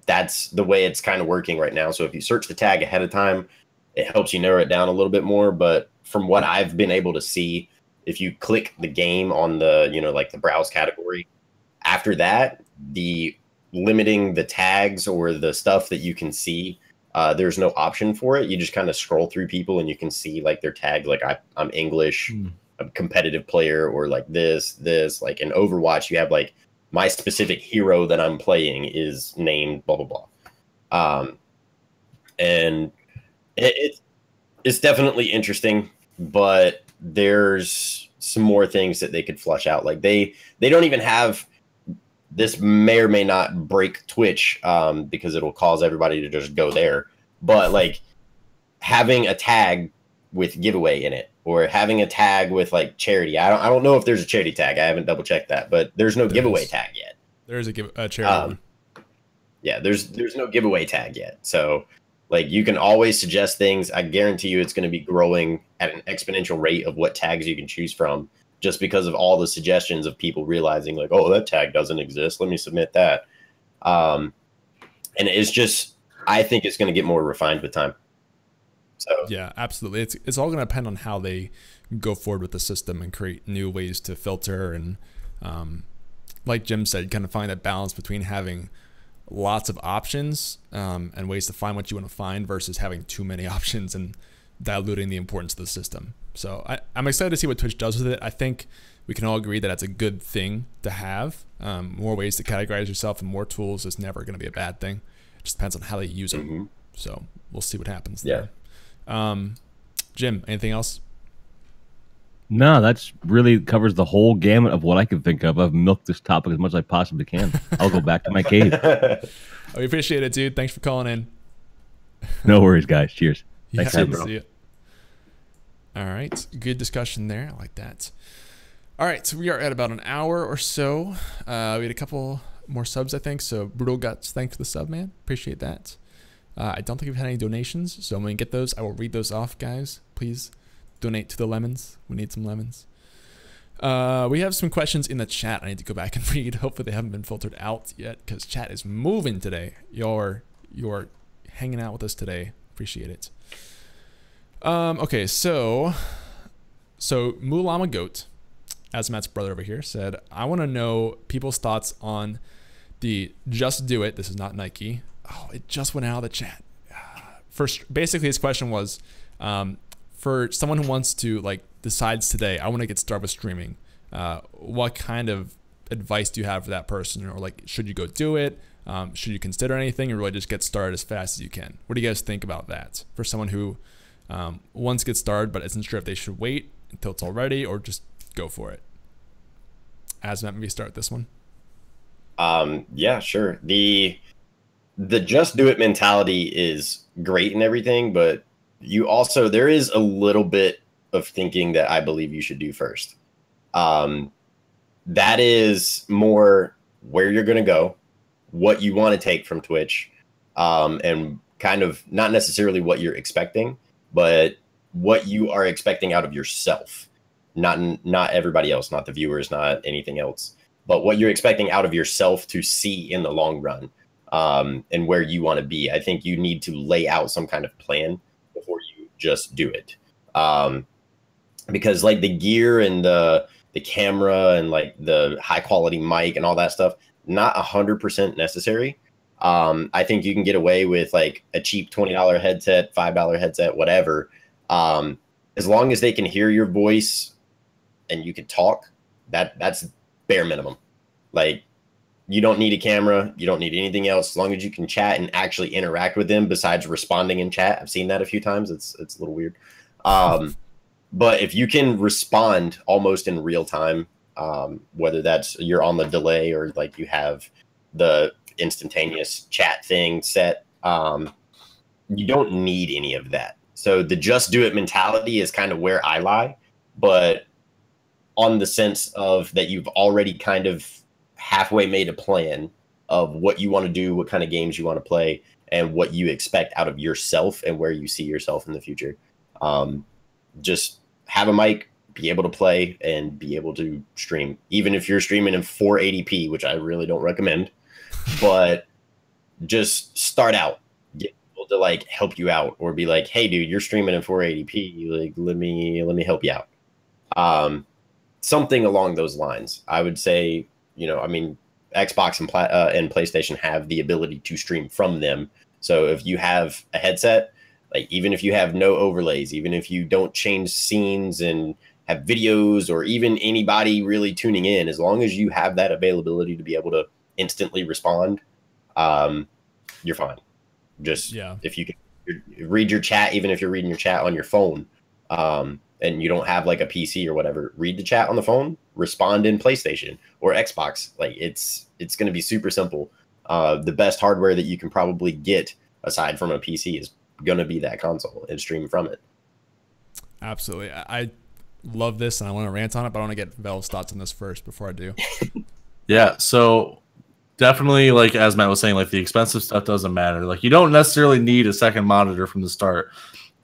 Speaker 2: That's the way it's kind of working right now. So if you search the tag ahead of time, it helps you narrow it down a little bit more. But from what I've been able to see, if you click the game on the, you know, like the browse category, after that, the limiting the tags or the stuff that you can see, there's no option for it. You just kind of scroll through people and you can see like their tag, like I'm English, a competitive player, or like this, like in Overwatch, you have like my specific hero that I'm playing is named blah, blah, blah. And it's definitely interesting, but there's some more things that they could flush out. Like they don't even have, this may or may not break Twitch because it'll cause everybody to just go there. But like having a tag with giveaway in it, or having a tag with like charity. I don't know if there's a charity tag. I haven't double checked that, but there's no giveaway tag yet.
Speaker 1: There is a charity one.
Speaker 2: Yeah, there's no giveaway tag yet. So like you can always suggest things. I guarantee you it's going to be growing at an exponential rate of what tags you can choose from, just because of all the suggestions of people realizing like, oh, that tag doesn't exist, let me submit that. And it's just, I think it's going to get more refined with time. So
Speaker 1: yeah, absolutely. It's all going to depend on how they go forward with the system and create new ways to filter. And like Jim said, kind of find that balance between having lots of options and ways to find what you want to find versus having too many options and diluting the importance of the system. So I'm excited to see what Twitch does with it. I think we can all agree that it's a good thing to have. More ways to categorize yourself and more tools is never going to be a bad thing. It just depends on how they use it. So we'll see what happens there. Jim, anything else?
Speaker 5: No, that's really covers the whole gamut of what I can think of. I've milked this topic as much as I possibly can. I'll go back to my cave.
Speaker 1: We appreciate it, dude. Thanks for calling in.
Speaker 5: No worries, guys. Cheers.
Speaker 1: Yeah,
Speaker 5: Thanks,
Speaker 1: bro. See you. All right. Good discussion there. I like that. All right. So we are at about an hour or so. We had a couple more subs, I think. So Brutal Guts, thanks for the sub, man. Appreciate that. I don't think we've had any donations, so when we get those, I will read those off, guys. Please donate to the lemons. We need some lemons. We have some questions in the chat I need to go back and read. Hopefully they haven't been filtered out yet, because chat is moving today. You're hanging out with us today. Appreciate it. Okay, so Mulama Goat, Azumatt's brother over here, said, I want to know people's thoughts on the Just Do It. This is not Nike. Oh, it just went out of the chat. First, basically his question was, for someone who wants to, like, decides today, I want to get started with streaming, what kind of advice do you have for that person? Or like, should you go do it? Should you consider anything, or really just get started as fast as you can? What do you guys think about that for someone who wants to get started but isn't sure if they should wait until it's all ready or just go for it? Azumatt, maybe start this one.
Speaker 2: Yeah, sure. The just do it mentality is great and everything, but you also, there is a little bit of thinking that I believe you should do first. That is more where you're going to go, what you want to take from Twitch, and kind of not necessarily what you're expecting, but what you are expecting out of yourself. not everybody else, not the viewers, not anything else, but what you're expecting out of yourself to see in the long run, and where you want to be. I think you need to lay out some kind of plan before you just do it. Because like the gear and the camera and like the high quality mic and all that stuff, not 100% necessary. I think you can get away with like a cheap $20 headset, $5 headset, whatever. As long as they can hear your voice and you can talk, that's bare minimum. Like, you don't need a camera, you don't need anything else. As long as you can chat and actually interact with them besides responding in chat. I've seen that a few times. It's a little weird. But if you can respond almost in real time, whether that's you're on the delay or like you have the instantaneous chat thing set, you don't need any of that. So the just do it mentality is kind of where I lie, but on the sense of that you've already kind of halfway made a plan of what you want to do, what kind of games you want to play, and what you expect out of yourself and where you see yourself in the future. Just have a mic, be able to play, and be able to stream. Even if you're streaming in 480p, which I really don't recommend, but just start out. Get people to like help you out, or be like, "Hey, dude, you're streaming in 480p. Like, let me help you out." Something along those lines. I would say, I mean, Xbox and PlayStation have the ability to stream from them. So if you have a headset, like even if you have no overlays, even if you don't change scenes and have videos, or even anybody really tuning in, as long as you have that availability to be able to instantly respond, you're fine. Just if you can read your chat, even if you're reading your chat on your phone, and you don't have like a PC or whatever, read the chat on the phone, respond in PlayStation or Xbox. Like it's going to be super simple. The best hardware that you can probably get aside from a PC is going to be that console, and stream from it.
Speaker 1: Absolutely. I love this, and I want to rant on it, but I want to get Vel's thoughts on this first before I do.
Speaker 3: Yeah, so definitely, like as Matt was saying, like the expensive stuff doesn't matter. Like you don't necessarily need a second monitor from the start.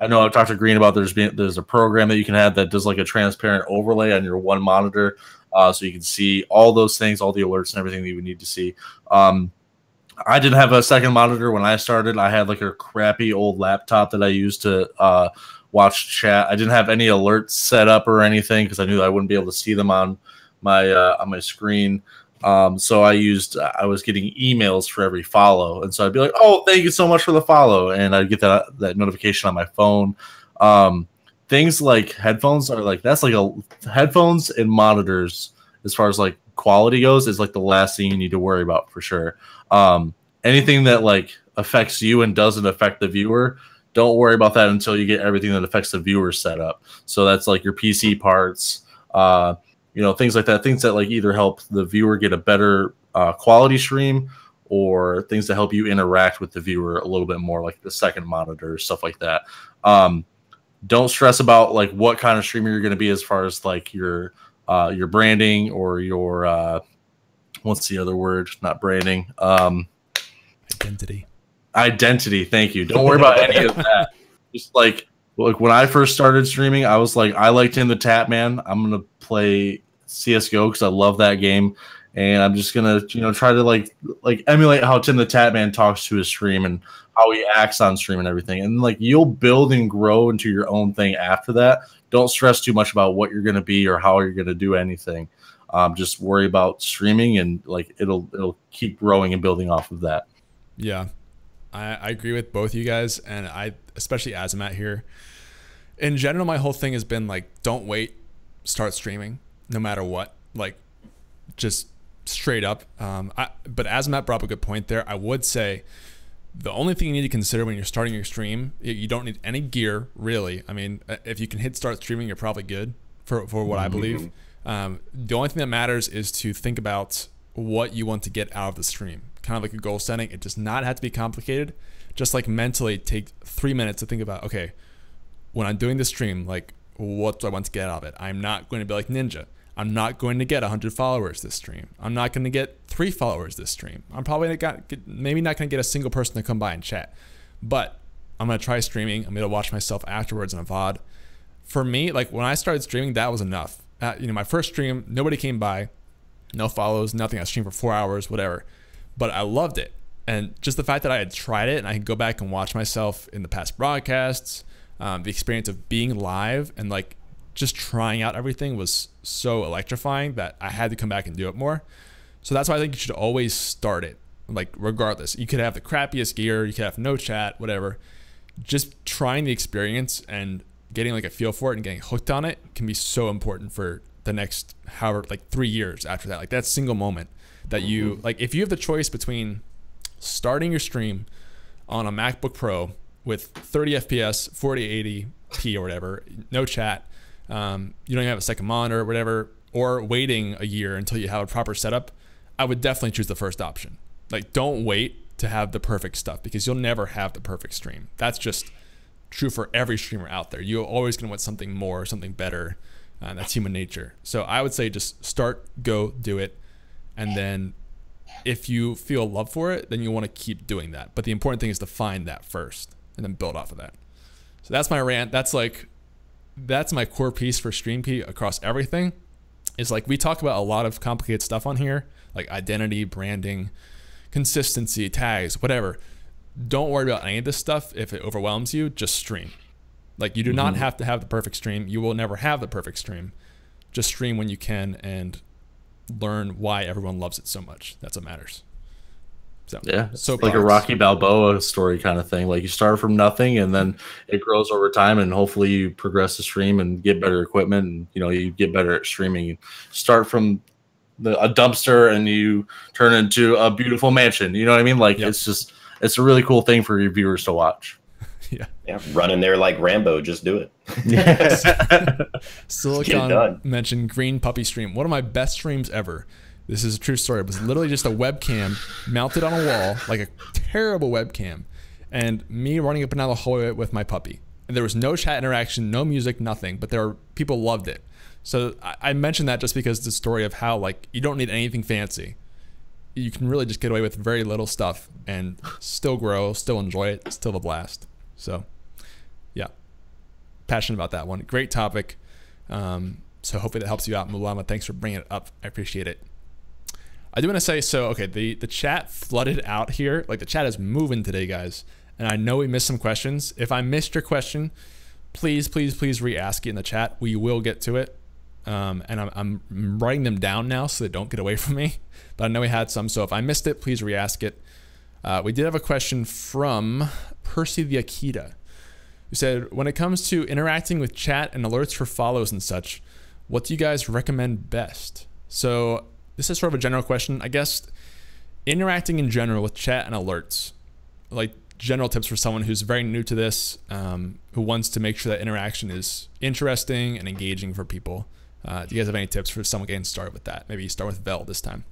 Speaker 3: I know I've talked to Green about there's a program that you can have that does like a transparent overlay on your one monitor, so you can see all those things, all the alerts and everything that you would need to see. I didn't have a second monitor when I started. I had like a crappy old laptop that I used to watch chat. I didn't have any alerts set up or anything because I knew I wouldn't be able to see them on my screen. So I was getting emails for every follow, and so I'd be like, "Oh, thank you so much for the follow," and I'd get that notification on my phone. Things like headphones are like headphones and monitors, as far as like quality goes, is like the last thing you need to worry about for sure. Anything that like affects you and doesn't affect the viewer, don't worry about that until you get everything that affects the viewer set up. So that's like your PC parts, things like that, things that like either help the viewer get a better quality stream, or things to help you interact with the viewer a little bit more, like the second monitor, stuff like that. Don't stress about like what kind of streamer you're going to be as far as like your branding or your what's the other word? Not branding. Identity. Thank you. Don't worry about any of that. Just like when I first started streaming, I was like, I liked Tim the Tatman. I'm gonna play CS:GO because I love that game, and I'm just gonna try to like emulate how Tim the Tatman talks to his stream and how he acts on stream and everything. And like you'll build and grow into your own thing after that. Don't stress too much about what you're gonna be or how you're gonna do anything. Just worry about streaming, and like it'll keep growing and building off of that.
Speaker 1: Yeah, I agree with both you guys, and I especially Azumatt here. In general, my whole thing has been like, don't wait, start streaming no matter what. Like, just straight up. But Azumatt brought up a good point there. I would say the only thing you need to consider when you're starting your stream, you don't need any gear really. I mean, if you can hit start streaming, you're probably good for what I believe. The only thing that matters is to think about what you want to get out of the stream. Kind of like a goal setting. It does not have to be complicated. Just like mentally take 3 minutes to think about, okay, when I'm doing this stream, like what do I want to get out of it? I'm not going to be like Ninja. I'm not going to get 100 followers this stream. I'm not going to get 3 followers this stream. I'm probably maybe not going to get a single person to come by and chat. But I'm going to try streaming. I'm going to watch myself afterwards in a VOD. for me, like when I started streaming, that was enough. My first stream, nobody came by, no follows, nothing. I streamed for 4 hours, whatever. But I loved it. And just the fact that I had tried it and I could go back and watch myself in the past broadcasts, the experience of being live and like just trying out everything was so electrifying that I had to come back and do it more. So that's why I think you should always start it. Like regardless, you could have the crappiest gear, you could have no chat, whatever. Just trying the experience and getting like a feel for it and getting hooked on it can be so important for the next however, like 3 years after that. Like that single moment that you like, if you have the choice between starting your stream on a MacBook Pro with 30 FPS, 4080p or whatever, no chat, you don't even have a second monitor or whatever, or waiting a year until you have a proper setup, I would definitely choose the first option. Like don't wait to have the perfect stuff because you'll never have the perfect stream. That's just true for every streamer out there. You're always going to want something more, something better. That's human nature. So I would say just start, go, do it. And then if you feel love for it, then you want to keep doing that. But the important thing is to find that first and then build off of that. So that's my rant. That's my core piece for StreamKey across everything. Is like we talk about a lot of complicated stuff on here, like identity, branding, consistency, tags, whatever. Don't worry about any of this stuff. If it overwhelms you, just stream. Like you do not have to have the perfect stream. You will never have the perfect stream. Just stream when you can and learn why everyone loves it so much. That's what matters. So
Speaker 3: yeah, it's like a Rocky Balboa story kind of thing. Like you start from nothing and then it grows over time, and hopefully you progress the stream and get better equipment, and you get better at streaming. You start from a dumpster and you turn into a beautiful mansion. You know what I mean? Like it's a really cool thing for your viewers to watch.
Speaker 2: Yeah, run in there like Rambo, just do it.
Speaker 1: Yes. Silicon mentioned Green Puppy stream. One of my best streams ever. This is a true story. It was literally just a webcam mounted on a wall, like a terrible webcam, and me running up and down the hallway with my puppy. And there was no chat interaction, no music, nothing, but people loved it. So I mentioned that just because the story of how like you don't need anything fancy. You can really just get away with very little stuff and still grow, still enjoy it, still a blast. So yeah, passionate about that one. Great topic. So hopefully that helps you out, Mulama. Thanks for bringing it up. I appreciate it. I do want to say, so, okay, the chat flooded out here. Like the chat is moving today, guys. And I know we missed some questions. If I missed your question, please re-ask it in the chat. We will get to it. And I'm writing them down now so they don't get away from me. But I know we had some, so if I missed it, please re-ask it. We did have a question from Percy the Akita, who said, when it comes to interacting with chat and alerts for follows and such, what do you guys recommend best? So this is sort of a general question. I guess interacting in general with chat and alerts, like general tips for someone who's very new to this, who wants to make sure that interaction is interesting and engaging for people. Do you guys have any tips for someone getting started with that? Maybe start with Vel this time.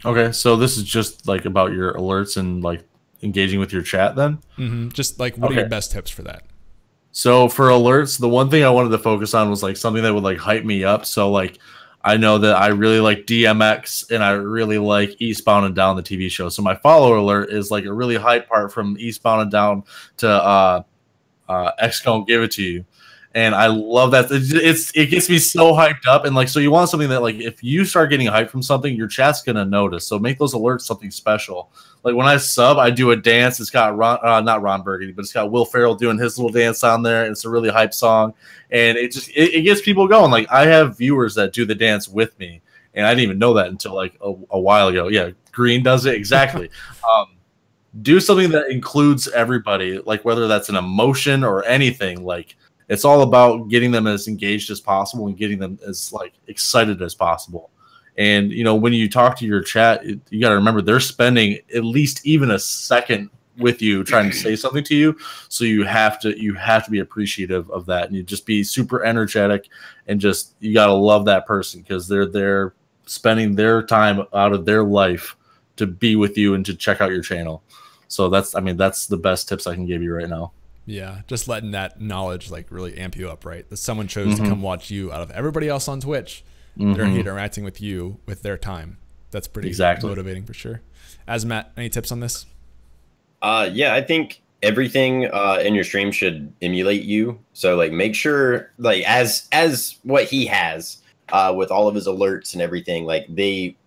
Speaker 3: Okay, so this is just like about your alerts and like engaging with your chat then?
Speaker 1: Just like what are your best tips for that?
Speaker 3: So for alerts, the one thing I wanted to focus on was like something that would like hype me up. So like I know that I really like DMX and I really like Eastbound and Down, the TV show. So my follower alert is like a really hype part from Eastbound and Down to X Gon' Give It To You. And I love that. It gets me so hyped up. And like, so you want something that like, if you start getting hyped from something, your chat's going to notice. So make those alerts something special. Like when I sub, I do a dance. It's got not Ron Burgundy, but it's got Will Ferrell doing his little dance on there. It's a really hype song. And it gets people going. Like I have viewers that do the dance with me. And I didn't even know that until like a while ago. Yeah. Green does it. Exactly. Do something that includes everybody, like whether that's an emotion or anything. Like, it's all about getting them as engaged as possible and getting them as like excited as possible. And you know, when you talk to your chat, you got to remember they're spending at least even a second with you trying to say something to you. So you have to be appreciative of that, and you just be super energetic, and just you got to love that person because they're spending their time out of their life to be with you and to check out your channel. So that's the best tips I can give you right now.
Speaker 1: Yeah, just letting that knowledge like really amp you up, right? That someone chose to come watch you out of everybody else on Twitch. They're interacting with you with their time. That's pretty motivating for sure. Azumatt, any tips on this?
Speaker 2: Yeah, I think everything in your stream should emulate you. So like make sure like as what he has with all of his alerts and everything, like they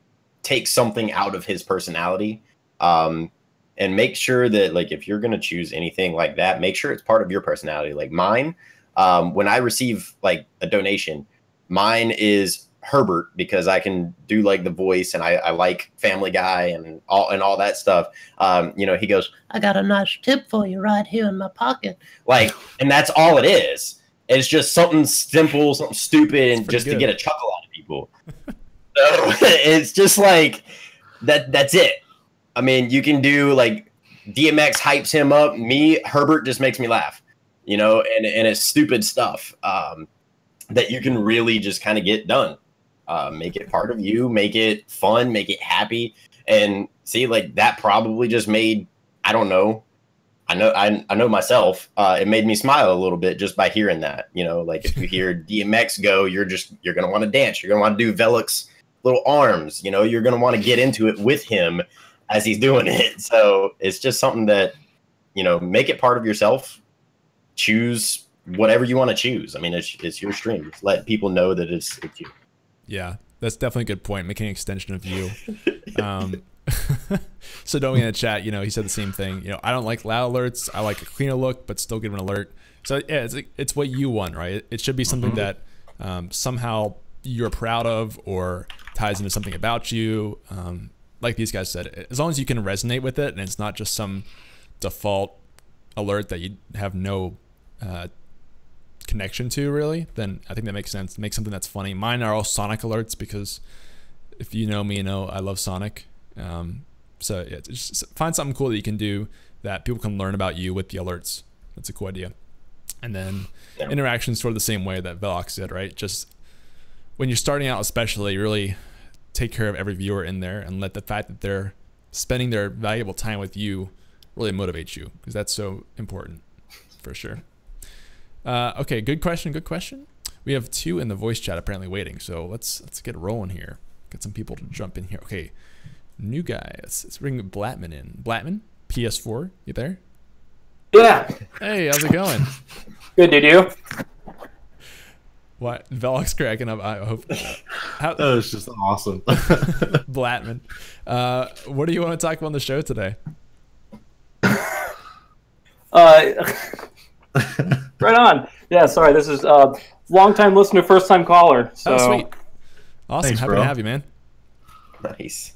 Speaker 2: take something out of his personality. And make sure that like if you're gonna choose anything like that, make sure it's part of your personality. Like mine, when I receive like a donation, mine is Herbert because I can do like the voice and I like Family Guy and all that stuff. You know, he goes, "I got a nice tip for you right here in my pocket." Like, and that's all it is. It's just something simple, something stupid, and just to get a chuckle out of people. So it's just like that. That's it. I mean, you can do like DMX hypes him up. Me, Herbert just makes me laugh. You know, and it's stupid stuff that you can really just kind of get done. Make it part of you, make it fun, make it happy, and see like that probably just made, I don't know, I know myself, it made me smile a little bit just by hearing that. You know, like if you hear DMX go, you're gonna want to dance, you're gonna want to do Velik's little arms, you know, you're gonna want to get into it with him as he's doing it. So it's just something that, you know, make it part of yourself. Choose whatever you want to choose. I mean, it's your stream. Just let people know that it's you.
Speaker 1: Yeah, that's definitely a good point. Making an extension of you. So Domi in the chat, you know, he said the same thing. You know, I don't like loud alerts. I like a cleaner look, but still give an alert. So yeah, it's what you want, right? It should be something that somehow you're proud of or ties into something about you. Like these guys said, as long as you can resonate with it and it's not just some default alert that you have no connection to really, then I think that makes sense. Make something that's funny. Mine are all Sonic alerts because if you know me, you know I love Sonic. So yeah, just find something cool that you can do that people can learn about you with the alerts. That's a cool idea. And then interactions sort of the same way that Velox did, right? Just when you're starting out, especially, really take care of every viewer in there and let the fact that they're spending their valuable time with you really motivate you, because that's so important for sure. Okay, good question. We have 2 in the voice chat apparently waiting, so let's get rolling here. Get some people to jump in here. Okay, new guy. Let's bring Blattman in. Blattman, PS4, you there?
Speaker 6: Yeah.
Speaker 1: Hey, how's it going?
Speaker 6: Good, dude. You?
Speaker 1: What? Velox cracking up. I hope.
Speaker 3: That was just awesome.
Speaker 1: Blattman, what do you want to talk about on the show today?
Speaker 6: Right on. Yeah, sorry. This is long time listener, first time caller. So.
Speaker 1: Oh, sweet. Awesome.
Speaker 3: Thanks,
Speaker 1: Happy
Speaker 3: bro.
Speaker 1: to have you, man.
Speaker 2: Nice.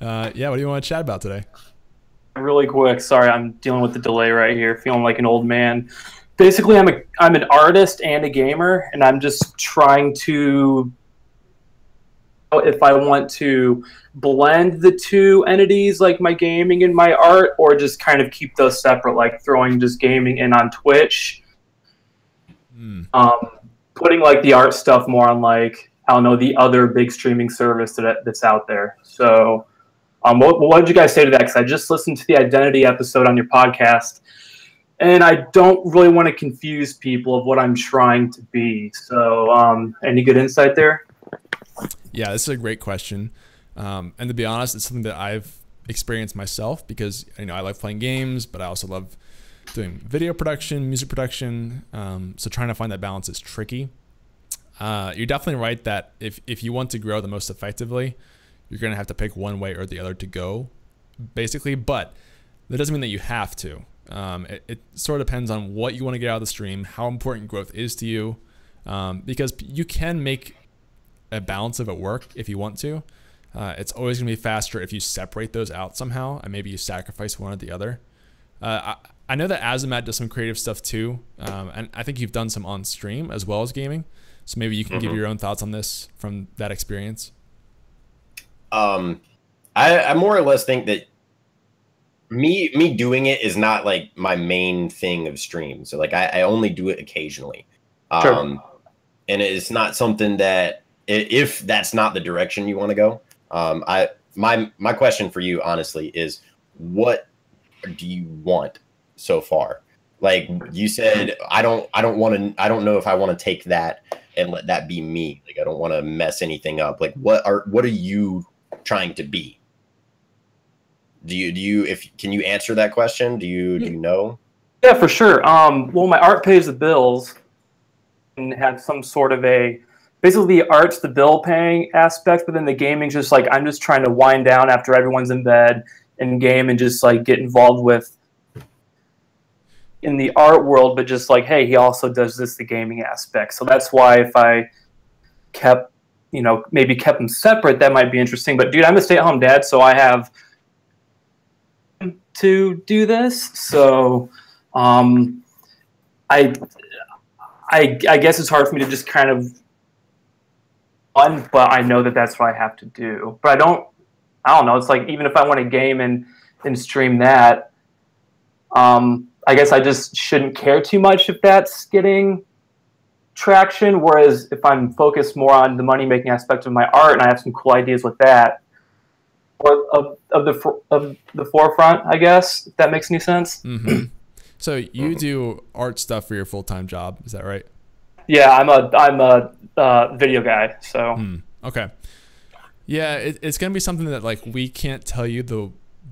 Speaker 1: Yeah, what do you want to chat about today?
Speaker 6: Really quick. Sorry, I'm dealing with the delay right here. Feeling like an old man. Basically, I'm an artist and a gamer, and I'm just trying to, if I want to blend the two entities, like my gaming and my art, or just kind of keep those separate, like throwing just gaming in on Twitch. Putting like the art stuff more on like, I don't know, the other big streaming service that's out there. So what did you guys say to that? Because I just listened to the Identity episode on your podcast, and I don't really want to confuse people of what I'm trying to be. So any good insight there?
Speaker 1: Yeah, this is a great question. And to be honest, it's something that I've experienced myself because, you know, I love playing games, but I also love doing video production, music production. So trying to find that balance is tricky. You're definitely right that if you want to grow the most effectively, you're going to have to pick one way or the other to go, basically. But that doesn't mean that you have to. It sort of depends on what you want to get out of the stream, how important growth is to you, because you can make a balance of it work if you want to. It's always going to be faster if you separate those out somehow, and maybe you sacrifice one or the other. I know that Azumatt does some creative stuff too, and I think you've done some on stream as well as gaming. So maybe you can give your own thoughts on this from that experience.
Speaker 2: I more or less think that me doing it is not like my main thing of stream. So like I only do it occasionally.
Speaker 6: Sure.
Speaker 2: And it's not something that, if that's not the direction you want to go, my question for you honestly is, what do you want so far? Like you said, I don't know if I want to take that and let that be me. Like I don't want to mess anything up. Like what are you trying to be? Do you can you answer that question? Do you know?
Speaker 6: Yeah, for sure. Well, my art pays the bills and have some sort of basically the art's the bill paying aspect, but then the gaming's just like I'm just trying to wind down after everyone's in bed and game and just like get involved with in the art world, but just like, hey, he also does the gaming aspect. So that's why if I kept, maybe kept them separate, that might be interesting. But dude, I'm a stay-at-home dad, so I have to do this. So I guess it's hard for me to just kind of but I know that that's what I have to do. But I don't know. It's like even if I want to game and stream that, I guess I just shouldn't care too much if that's getting traction. Whereas if I'm focused more on the money making aspect of my art and I have some cool ideas with that, or of the forefront, I guess, if that makes any sense.
Speaker 1: Mm-hmm. So you do art stuff for your full-time job, is that right?
Speaker 6: Yeah, I'm a video guy. So
Speaker 1: okay, yeah, it's gonna be something that like we can't tell you the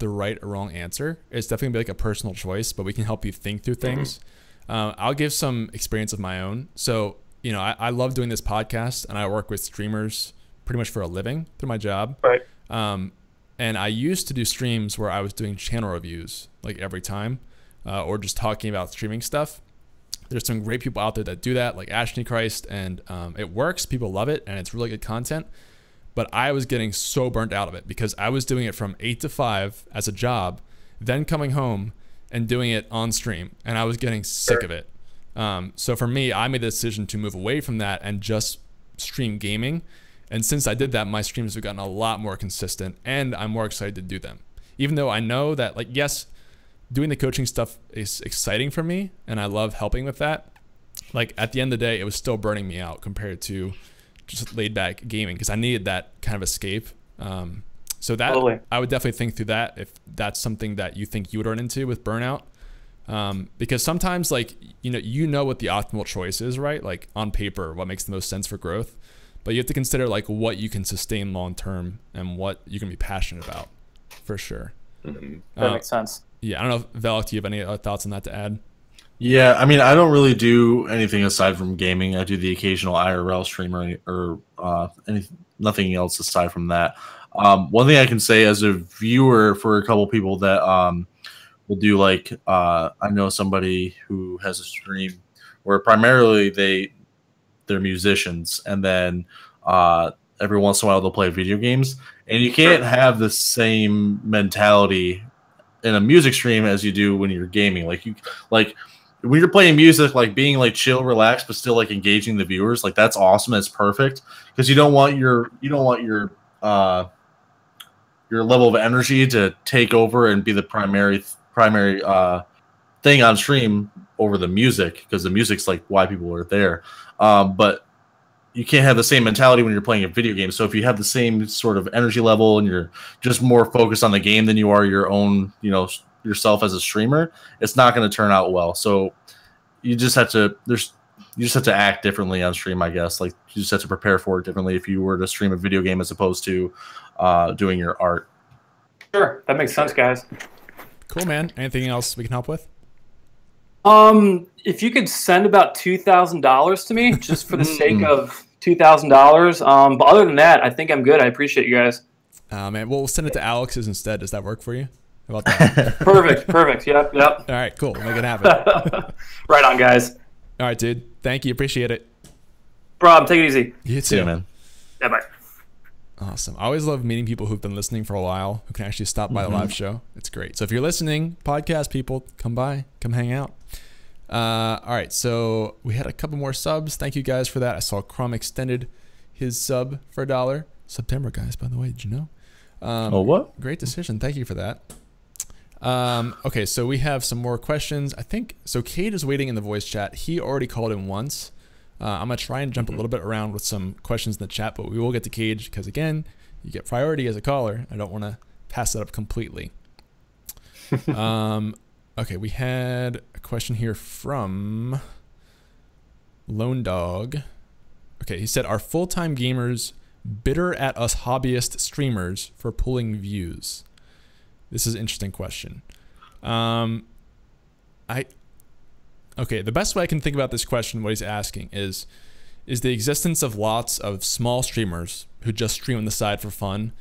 Speaker 1: right or wrong answer. It's definitely gonna be like a personal choice, but we can help you think through things. I'll give some experience of my own. So I love doing this podcast, and I work with streamers pretty much for a living through my job.
Speaker 6: Right.
Speaker 1: And I used to do streams where I was doing channel reviews like every time, or just talking about streaming stuff. There's some great people out there that do that, like Ashley Christ, and it works. People love it, and it's really good content. But I was getting so burnt out of it because I was doing it from 8 to 5 as a job, then coming home and doing it on stream, and I was getting sick of it. So for me, I made the decision to move away from that and just stream gaming. And since I did that, my streams have gotten a lot more consistent, and I'm more excited to do them. Even though I know that, like, yes, doing the coaching stuff is exciting for me, and I love helping with that. Like, at the end of the day, it was still burning me out compared to just laid back gaming, because I needed that kind of escape. So that totally. I would definitely think through that if that's something that you think you would run into with burnout. Because sometimes, like, you know what the optimal choice is, right? Like on paper, what makes the most sense for growth, but you have to consider like what you can sustain long term and what you can be passionate about, for sure.
Speaker 6: Mm-hmm. That makes sense.
Speaker 1: Yeah, I don't know, Velik, do you have any other thoughts on that to add?
Speaker 3: Yeah, I mean, I don't really do anything aside from gaming. I do the occasional IRL streamer or nothing else aside from that. One thing I can say as a viewer for a couple people that will do, like, I know somebody who has a stream where primarily they're musicians, and then every once in a while they'll play video games, and you can't have the same mentality in a music stream as you do when you're gaming. Like when you're playing music, like being like chill, relaxed, but still like engaging the viewers, like that's awesome. That's perfect, because you don't want your level of energy to take over and be the primary thing on stream over the music, because the music's like why people are there. But you can't have the same mentality when you're playing a video game. So if you have the same sort of energy level and you're just more focused on the game than you are your own, yourself as a streamer, it's not going to turn out well. So you just have to act differently on stream, I guess. Like, you just have to prepare for it differently if you were to stream a video game as opposed to doing your art.
Speaker 6: Sure, that makes sense, guys.
Speaker 1: Cool, man. Anything else we can help with?
Speaker 6: If you could send about $2,000 to me, just for the sake of $2,000. But other than that, I think I'm good. I appreciate you guys.
Speaker 1: Man, we'll send it to Alex's instead. Does that work for you? How about that?
Speaker 6: Perfect. Yep.
Speaker 1: All right, cool. We'll make it happen.
Speaker 6: Right on, guys.
Speaker 1: All right, dude. Thank you. Appreciate it.
Speaker 6: Problem. Take it easy.
Speaker 1: You too,
Speaker 3: see you, man.
Speaker 6: Yeah, bye.
Speaker 1: Awesome. I always love meeting people who've been listening for a while, who can actually stop by the live show. It's great. So if you're listening, podcast people, come by, come hang out. All right, so we had a couple more subs. Thank you guys for that. I saw Crum extended his sub for $1. September, guys, by the way, did you know?
Speaker 3: Oh, what?
Speaker 1: Great decision. Thank you for that. Okay, so we have some more questions. I think, so Cade is waiting in the voice chat. He already called in once. I'm going to try and jump a little bit around with some questions in the chat, but we will get to Cage because, again, you get priority as a caller. I don't want to pass that up completely. Okay, we had a question here from Lone Dog. Okay, he said, are full-time gamers bitter at us hobbyist streamers for pulling views? This is an interesting question. Okay, the best way I can think about this question, what he's asking is the existence of lots of small streamers who just stream on the side for fun,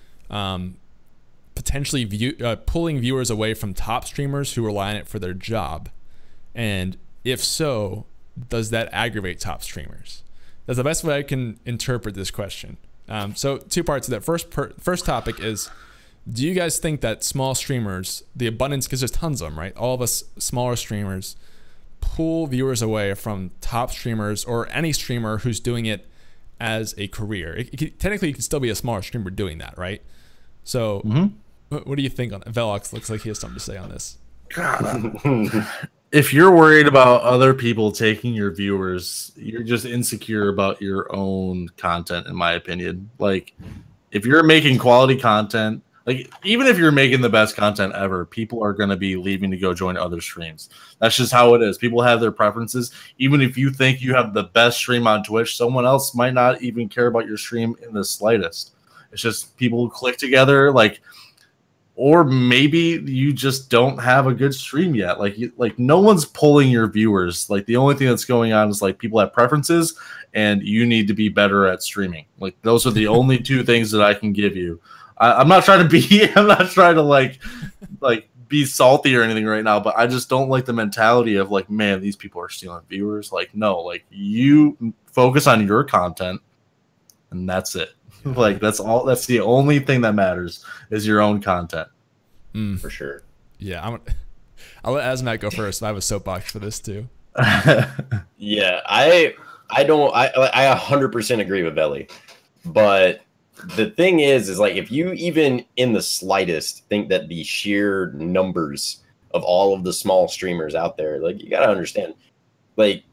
Speaker 1: potentially pulling viewers away from top streamers who rely on it for their job? And if so, does that aggravate top streamers? That's the best way I can interpret this question. So 2 parts of that. First topic is, do you guys think that small streamers, the abundance, because there's tons of them, right? All of us smaller streamers pull viewers away from top streamers or any streamer who's doing it as a career? Technically, you could still be a smaller streamer doing that, right? So what do you think on Velox? Looks like he has something to say on this.
Speaker 3: If you're worried about other people taking your viewers, you're just insecure about your own content, in my opinion. Like, if you're making quality content, like, even if you're making the best content ever, people are going to be leaving to go join other streams. That's just how it is. People have their preferences. Even if you think you have the best stream on Twitch, someone else might not even care about your stream in the slightest. It's just people click together, like, or maybe you just don't have a good stream yet. Like no one's pulling your viewers. Like, the only thing that's going on is, like, people have preferences and you need to be better at streaming. Like, those are the only 2 things that I can give you. I'm not trying to like be salty or anything right now, but I just don't like the mentality of, like, man, these people are stealing viewers. Like, no, like, you focus on your content and that's it. Like, that's the only thing that matters is your own content.
Speaker 2: For sure.
Speaker 1: Yeah, I'll let Azumatt go first. I have a soapbox for this too.
Speaker 2: Yeah, I 100% agree with Belly, but the thing is like, if you even in the slightest think that the sheer numbers of all of the small streamers out there, like, you got to understand, like,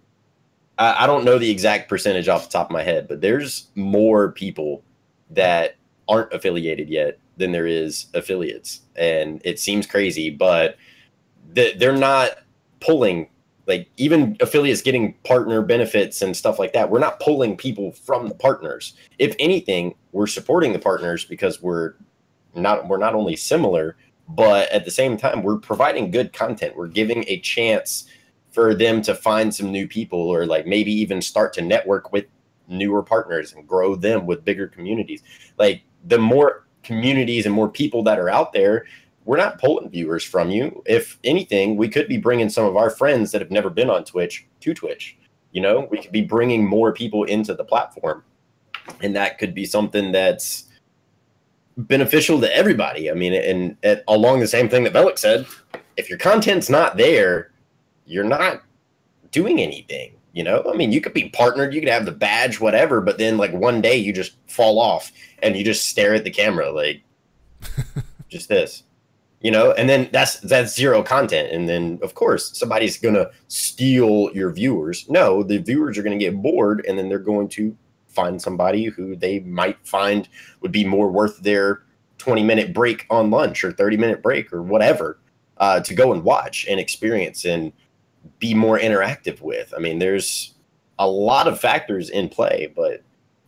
Speaker 2: I don't know the exact percentage off the top of my head, but there's more people that aren't affiliated yet than there is affiliates. And it seems crazy, but they're not pulling, like, even affiliates getting partner benefits and stuff like that. We're not pulling people from the partners. If anything, we're supporting the partners because we're not only similar, but at the same time, we're providing good content. We're giving a chance for them to find some new people, or, like, maybe even start to network with newer partners and grow them with bigger communities. Like, the more communities and more people that are out there, we're not pulling viewers from you. If anything, we could be bringing some of our friends that have never been on Twitch to Twitch. You know, we could be bringing more people into the platform, and that could be something that's beneficial to everybody. I mean, and along the same thing that Velik said, if your content's not there, you're not doing anything. You know, I mean, you could be partnered, you could have the badge, whatever, but then, like, one day you just fall off and you just stare at the camera, like, just this, you know, and then that's 0 content. And then, of course, somebody's going to steal your viewers. No, the viewers are going to get bored, and then they're going to find somebody who they might find would be more worth their 20-minute break on lunch or 30-minute break or whatever, to go and watch and experience and be more interactive with. I mean, there's a lot of factors in play, but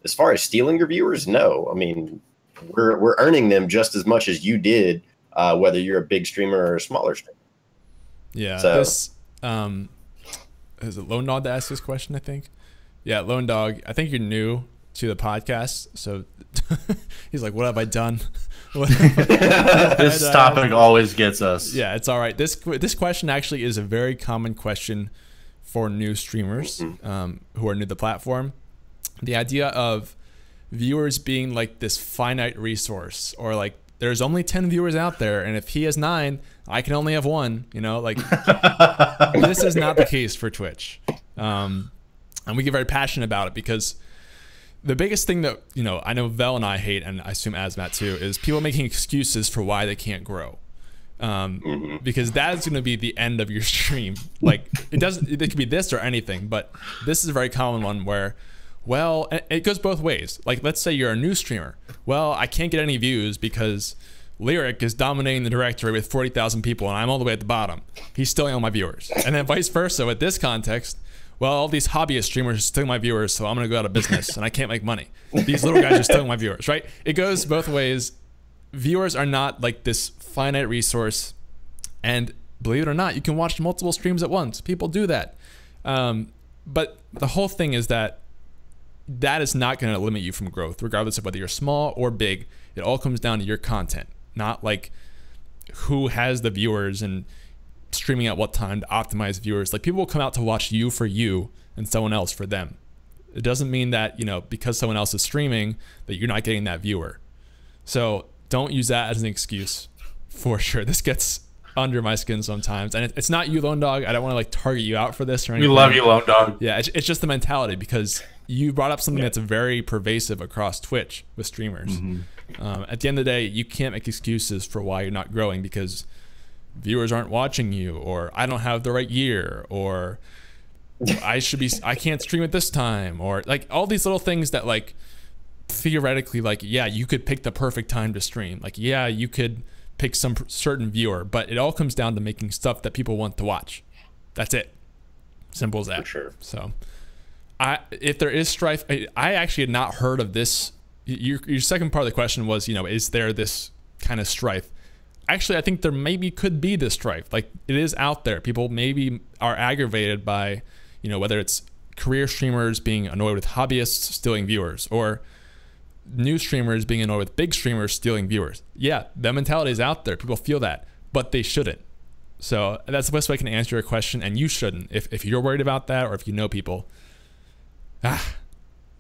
Speaker 2: as far as stealing your viewers, no. I mean, we're earning them just as much as you did, whether you're a big streamer or a smaller streamer.
Speaker 1: Yeah.
Speaker 2: So,
Speaker 1: this is it Lone Dog that asked this question, I think? Yeah, Lone Dog, I think you're new to the podcast, so he's like, what have I done?
Speaker 3: This topic always gets us.
Speaker 1: Yeah, it's all right. This question actually is a very common question for new streamers who are new to the platform. The idea of viewers being like this finite resource, or like, there's only 10 viewers out there, and if he has 9, I can only have 1. You know, like, this is not the case for Twitch, and we get very passionate about it because the biggest thing that, you know, I know Vel and I hate, and I assume Azumatt too, is people making excuses for why they can't grow. Because that is going to be the end of your stream. Like, it could be this or anything, but this is a very common one where, well, it goes both ways. Like, let's say you're a new streamer. Well, I can't get any views because Lyric is dominating the directory with 40,000 people, and I'm all the way at the bottom. He's stealing all my viewers. And then vice versa with this context. Well, all these hobbyist streamers are stealing my viewers, so I'm going to go out of business, and I can't make money. These little guys are stealing my viewers, right? It goes both ways viewers are not like this finite resource, and believe it or not, you can watch multiple streams at once. People do that. But the whole thing is that is not going to limit you from growth, regardless of whether you're small or big. It all comes down to your content, not like who has the viewers and streaming at what time to optimize viewers. Like, people will come out to watch you for you and someone else for them. It doesn't mean that, you know, because someone else is streaming that you're not getting that viewer. So don't use that as an excuse, for sure. This gets under my skin sometimes, and it's not you, Lone Dog. I don't want to like target you out for this or anything.
Speaker 3: We love you, Lone Dog.
Speaker 1: Yeah, it's just the mentality, because you brought up something that's very pervasive across Twitch with streamers. At the end of the day, you can't make excuses for why you're not growing because viewers aren't watching you, or I don't have the right year, or I can't stream at this time, or like all these little things that like theoretically, like, yeah, you could pick the perfect time to stream. Like, yeah, you could pick some certain viewer, but it all comes down to making stuff that people want to watch. That's it. Simple as that.
Speaker 2: For sure.
Speaker 1: So if there is strife, I actually had not heard of this. Your second part of the question was, you know, is there this kind of strife? Actually, I think there maybe could be this strife. Like, it is out there. People maybe are aggravated by, you know, whether it's career streamers being annoyed with hobbyists stealing viewers, or new streamers being annoyed with big streamers stealing viewers. Yeah, that mentality is out there. People feel that, but they shouldn't. So that's the best way I can answer your question, and you shouldn't. If you're worried about that, or if you know people.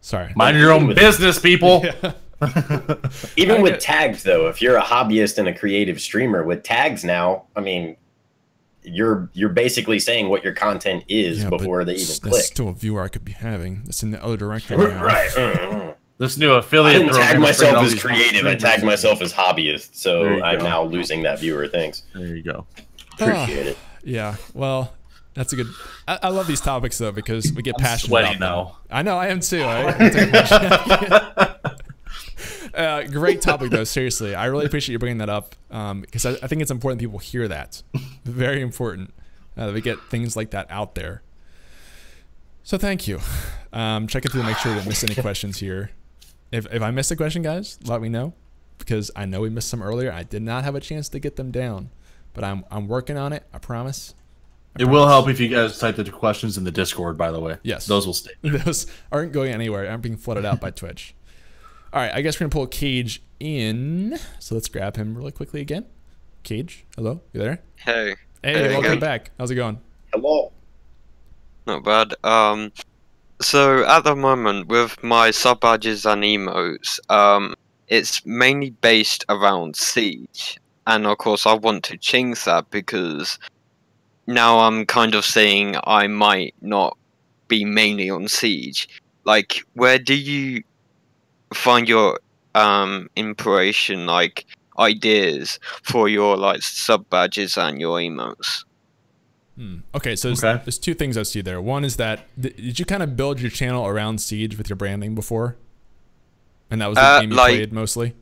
Speaker 1: Sorry.
Speaker 3: Mind your own business, people.
Speaker 1: Yeah.
Speaker 2: Even with tags, though, if you're a hobbyist and a creative streamer with tags now, I mean, you're basically saying what your content is before they even click.
Speaker 1: That's still a viewer I could be having. That's in the other direction.
Speaker 2: Right.
Speaker 3: This new affiliate.
Speaker 2: I didn't tag myself as creative. I tagged myself as hobbyist. So I'm now losing that viewer. Thanks.
Speaker 3: There you go.
Speaker 2: Appreciate it.
Speaker 1: Yeah. Well, that's a good. I love these topics though, because we get passionate.
Speaker 3: Sweaty
Speaker 1: about
Speaker 3: now.
Speaker 1: them. I know. I am too. Great topic though. Seriously, I really appreciate you bringing that up, because I think it's important people hear that. Very important that we get things like that out there. So thank you. Checking through to make sure we didn't miss any questions here. If I missed a question, guys, let me know, because I know we missed some earlier. I did not have a chance to get them down, but I'm working on it. I promise.
Speaker 3: It will help if you guys type the questions in the Discord, by the way.
Speaker 1: Yes.
Speaker 3: Those will stay.
Speaker 1: Those aren't going anywhere. Aren't being flooded out by Twitch. All right, I guess we're going to pull Cage in. So let's grab him really quickly again. Cage, hello? You there?
Speaker 4: Hey.
Speaker 1: Hey, welcome back. How's it going?
Speaker 2: Hello.
Speaker 4: Not bad. So at the moment with my sub badges and emotes, it's mainly based around Siege, and of course I want to change that because now I'm kind of saying I might not be mainly on Siege. Like, where do you find your inspiration, like ideas for your like sub badges and your emotes?
Speaker 1: Okay, so there's two things I see there. One is that did you kind of build your channel around Siege with your branding before, and that was the game you played mostly?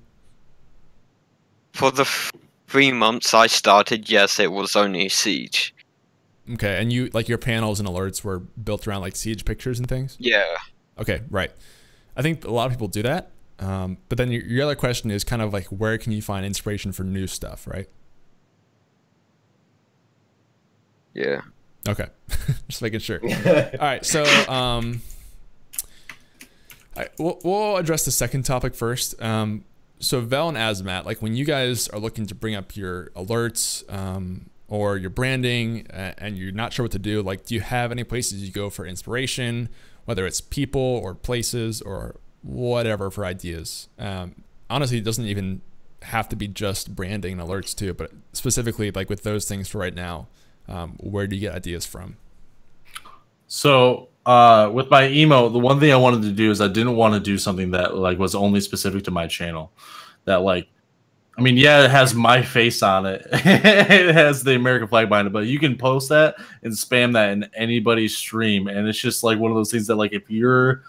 Speaker 4: For the 3 months I started, yes, it was only Siege.
Speaker 1: Okay, and you like your panels and alerts were built around like Siege pictures and things?
Speaker 4: Yeah.
Speaker 1: Okay, right. I think a lot of people do that. But then your other question is kind of like, where can you find inspiration for new stuff, right?
Speaker 4: Yeah.
Speaker 1: Okay. Just making sure. All right. So we'll address the second topic first. So Vel and Azumatt, like when you guys are looking to bring up your alerts or your branding and you're not sure what to do, like do you have any places you go for inspiration, whether it's people or places or whatever for ideas? Honestly, it doesn't even have to be just branding and alerts too, but specifically like with those things for right now, where do you get ideas from?
Speaker 3: So with my emo, the one thing I wanted to do is I didn't want to do something that like was only specific to my channel. That like, I mean, yeah, it has my face on it. It has the American flag behind it, but you can post that and spam that in anybody's stream. And it's just like one of those things that like, if you're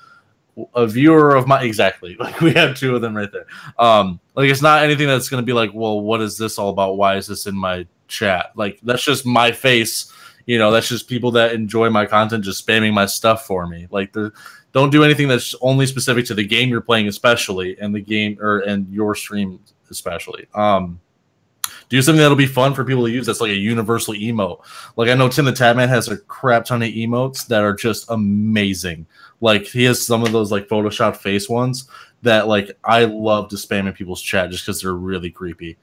Speaker 3: a viewer of my, exactly, like we have two of them right there. Like it's not anything that's going to be like, well, what is this all about? Why is this in my chat? Like that's just my face. You know, that's just people that enjoy my content just spamming my stuff for me. Like don't do anything that's only specific to the game you're playing, especially, and the game and your stream especially. Do something that'll be fun for people to use. That's like a universal emote. Like I know Tim the Tatman has a crap ton of emotes that are just amazing. Like he has some of those like Photoshop face ones that like I love to spam in people's chat just because they're really creepy.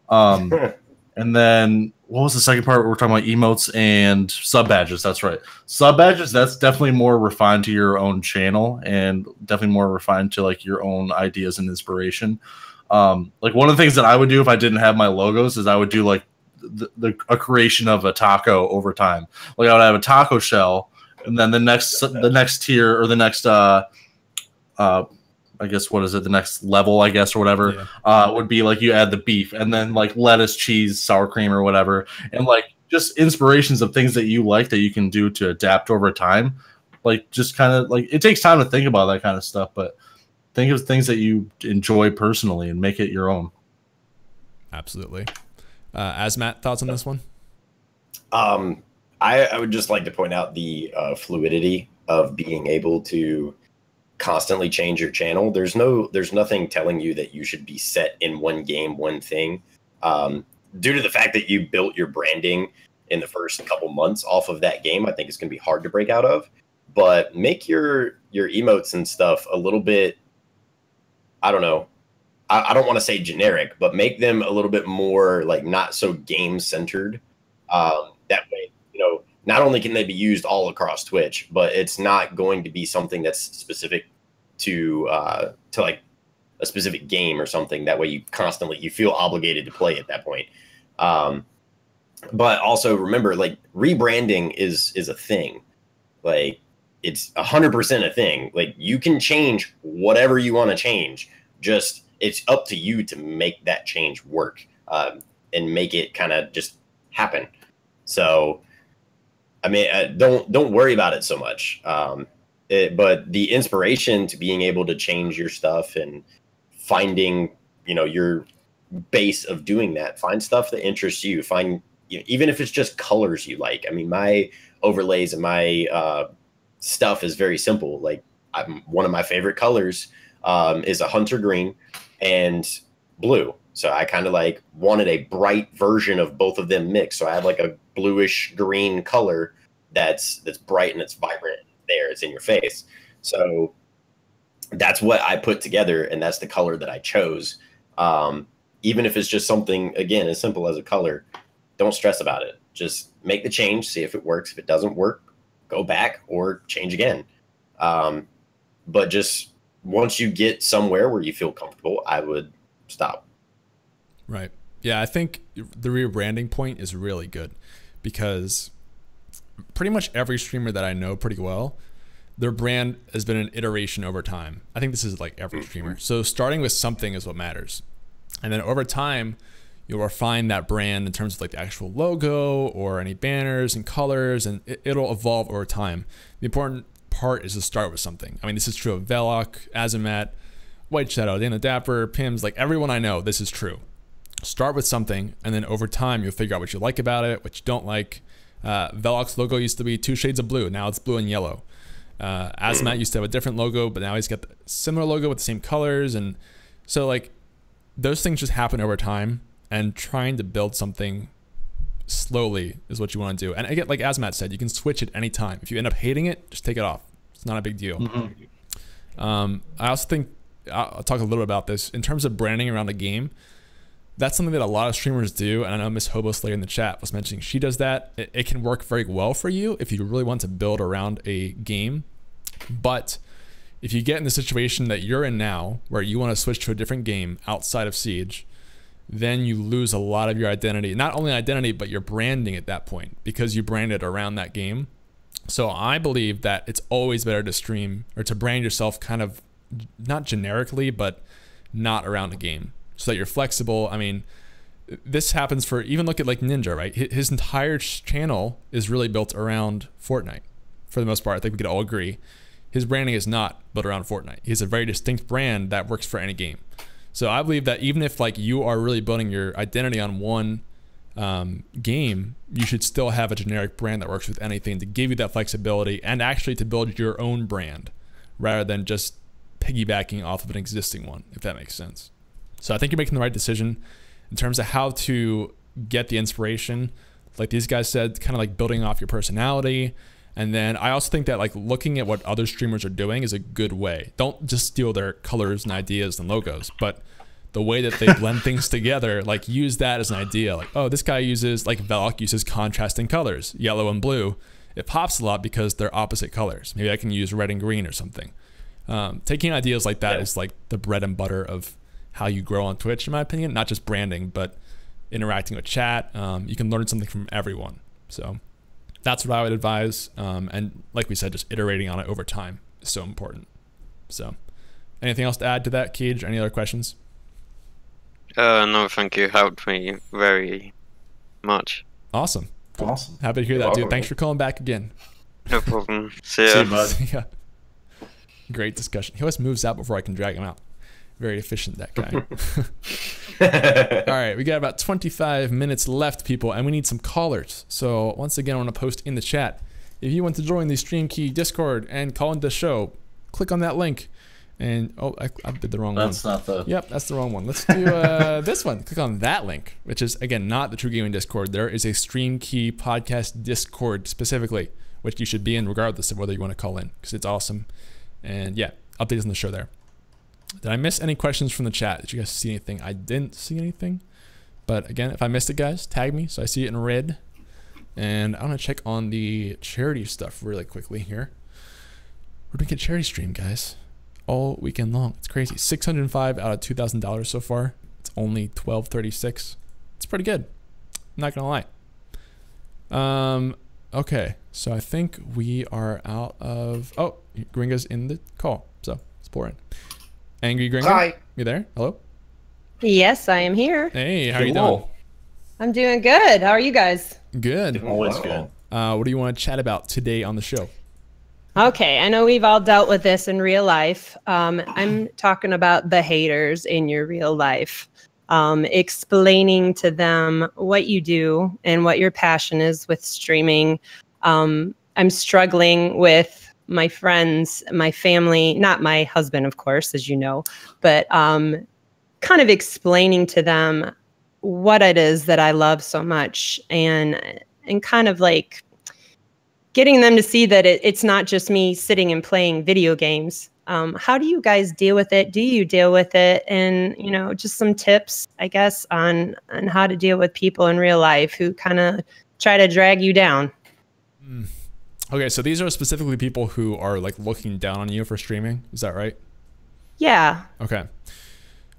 Speaker 3: And then what was the second part? We're talking about emotes and sub badges. That's right. Sub badges, that's definitely more refined to your own channel and definitely more refined to like your own ideas and inspiration. Like one of the things that I would do if I didn't have my logos is I would do like a creation of a taco over time. Like I would have a taco shell, and then the next tier or the next I guess what is it? The next level, I guess, or whatever, would be like you add the beef and then like lettuce, cheese, sour cream, or whatever, and like just inspirations of things that you like that you can do to adapt over time. Like just kind of like it takes time to think about that kind of stuff, but think of things that you enjoy personally and make it your own.
Speaker 1: Absolutely. Azumatt, thoughts on this one?
Speaker 2: I would just like to point out the fluidity of being able to constantly change your channel. There's nothing telling you that you should be set in one game, one thing. Due to the fact that you built your branding in the first couple months off of that game, I think it's going to be hard to break out of. But make your emotes and stuff a little bit, I don't know, I don't want to say generic, but make them a little bit more like not so game centered. That way, not only can they be used all across Twitch, but it's not going to be something that's specific to like a specific game or something. That way you feel obligated to play at that point. But also remember, like rebranding is a thing. Like it's 100% a thing. Like you can change whatever you want to change. Just it's up to you to make that change work and make it kind of just happen. So, I mean, don't worry about it so much. But the inspiration to being able to change your stuff and finding, your base of doing that, find stuff that interests you. Find, even if it's just colors you like. I mean, my overlays and my stuff is very simple. Like one of my favorite colors is a hunter green and blue. So I kind of like wanted a bright version of both of them mixed. So I have like a bluish green color that's bright and it's vibrant there. It's in your face. So that's what I put together, and that's the color that I chose. Even if it's just something, again, as simple as a color, don't stress about it. Just make the change, see if it works. If it doesn't work, go back or change again. But just once you get somewhere where you feel comfortable, I would stop.
Speaker 1: Right. Yeah, I think the rebranding point is really good because pretty much every streamer that I know pretty well, their brand has been an iteration over time. I think this is like every streamer. So starting with something is what matters. And then over time, you'll refine that brand in terms of like the actual logo or any banners and colors, and it'll evolve over time. The important part is to start with something. I mean, this is true of Velok, Azumatt, White Shadow, Dana Dapper, Pims, like everyone I know, this is true. Start with something, and then over time, you'll figure out what you like about it, what you don't like. Velok's logo used to be 2 shades of blue. Now it's blue and yellow. Azumatt used to have a different logo, but now he's got the similar logo with the same colors. And so like those things just happen over time, and trying to build something slowly is what you want to do. And again, like Azumatt said, you can switch at any time. If you end up hating it, just take it off. It's not a big deal. I also think I'll talk a little bit about this in terms of branding around a game. That's something that a lot of streamers do, and I know Miss Hobo Slayer in the chat was mentioning she does that. It can work very well for you if you really want to build around a game. But if you get in the situation that you're in now, where you want to switch to a different game outside of Siege, then you lose a lot of your identity. Not only identity, but your branding at that point, because you branded around that game. So I believe that it's always better to stream or to brand yourself kind of not generically, but not around a game, so that you're flexible. I mean, this happens for, even look at like Ninja, right? His entire channel is really built around Fortnite for the most part. I think we could all agree. His branding is not built around Fortnite. He has a very distinct brand that works for any game. So I believe that even if like you are really building your identity on one game, you should still have a generic brand that works with anything to give you that flexibility and actually to build your own brand rather than just piggybacking off of an existing one, if that makes sense. So I think you're making the right decision in terms of how to get the inspiration. Like these guys said, kind of like building off your personality. And then I also think that like looking at what other streamers are doing is a good way. Don't just steal their colors and ideas and logos, but the way that they blend things together, like use that as an idea. Like, oh, this guy uses, like Velok uses contrasting colors, yellow and blue. It pops a lot because they're opposite colors. Maybe I can use red and green or something. Taking ideas like that is like the bread and butter of how you grow on Twitch, in my opinion. Not just branding, but interacting with chat. You can learn something from everyone. So that's what I would advise. And like we said, just iterating on it over time is so important. So anything else to add to that, Cage? Any other questions?
Speaker 4: No, thank you. Helped me very much.
Speaker 1: Awesome.
Speaker 3: Cool. Awesome.
Speaker 1: Happy to hear that, dude. Thanks for calling back again.
Speaker 4: No problem. See ya.
Speaker 3: See you, bud.
Speaker 1: Yeah. Great discussion. He always moves out before I can drag him out. Very efficient, that guy. All right, we got about 25 minutes left, people, and we need some callers. So once again, I want to post in the chat. If you want to join the StreamKey Discord and call into the show, click on that link. And oh, I did the wrong one.
Speaker 3: That's not the.
Speaker 1: Yep, that's the wrong one. Let's do this one. Click on that link, which is again not the TRUgaming Discord. There is a StreamKey podcast Discord specifically, which you should be in regardless of whether you want to call in, because it's awesome. And yeah, updates on the show there. Did I miss any questions from the chat? Did you guys see anything? I didn't see anything. But again, if I missed it, guys, tag me so I see it in red. And I'm gonna check on the charity stuff really quickly here. We're doing a charity stream, guys, all weekend long. It's crazy. $605 out of $2,000 so far. It's only $12.36. It's pretty good. I'm not gonna lie. Okay, so I think we are out of. Oh, Gringa's in the call, so let's pour in. Angry Gringa,
Speaker 2: Hi.
Speaker 1: You there? Hello.
Speaker 7: Yes, I am here.
Speaker 1: Hey, how are you doing?
Speaker 7: I'm doing good. How are you guys?
Speaker 1: Good.
Speaker 3: Always good.
Speaker 1: What do you want to chat about today on the show?
Speaker 7: Okay, I know we've all dealt with this in real life. I'm talking about the haters in your real life. Explaining to them what you do and what your passion is with streaming. I'm struggling with my friends, my family, not my husband, of course, as you know, but kind of explaining to them what it is that I love so much, and kind of like getting them to see that it's not just me sitting and playing video games. How do you guys deal with it? Do you deal with it? And, you know, just some tips, I guess, on how to deal with people in real life who kind of try to drag you down.
Speaker 1: Okay, so these are specifically people who are like looking down on you for streaming. Is that right?
Speaker 7: Yeah.
Speaker 1: Okay.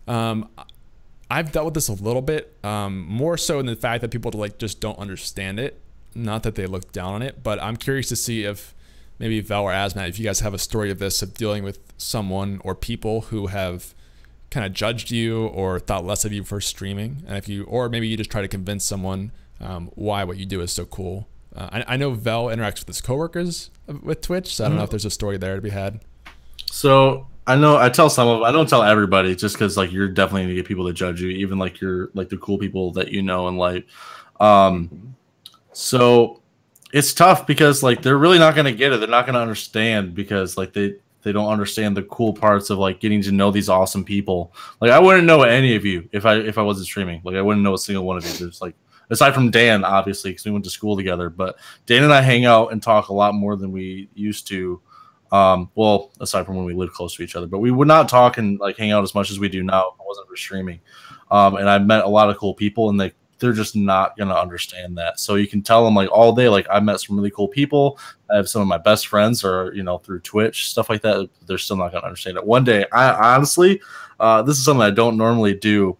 Speaker 1: I've dealt with this a little bit, more so in the fact that people like just don't understand it. Not that they look down on it, but I'm curious to see if maybe Val or Azumatt, if you guys have a story of this, of dealing with someone or people who have kind of judged you or thought less of you for streaming, and if you, or maybe you just try to convince someone why what you do is so cool. I know Val interacts with his coworkers with Twitch, so I don't know if there's a story there to be had.
Speaker 3: So I know I tell some of them, I don't tell everybody, just because like you're definitely gonna get people to judge you, even like you're like the cool people that you know in life. So it's tough because like they're really not gonna get it. They're not gonna understand because like they don't understand the cool parts of like getting to know these awesome people. Like I wouldn't know any of you if I wasn't streaming. Like I wouldn't know a single one of you. There's like, aside from Dan, obviously, because we went to school together. But Dan and I hang out and talk a lot more than we used to. Well, aside from when we lived close to each other, but we would not talk and like hang out as much as we do now if it wasn't for streaming. And I met a lot of cool people, and they're just not gonna understand that. So you can tell them like all day, like I met some really cool people. I have some of my best friends, or you know, through Twitch, stuff like that. They're still not gonna understand it. One day, I honestly, this is something I don't normally do.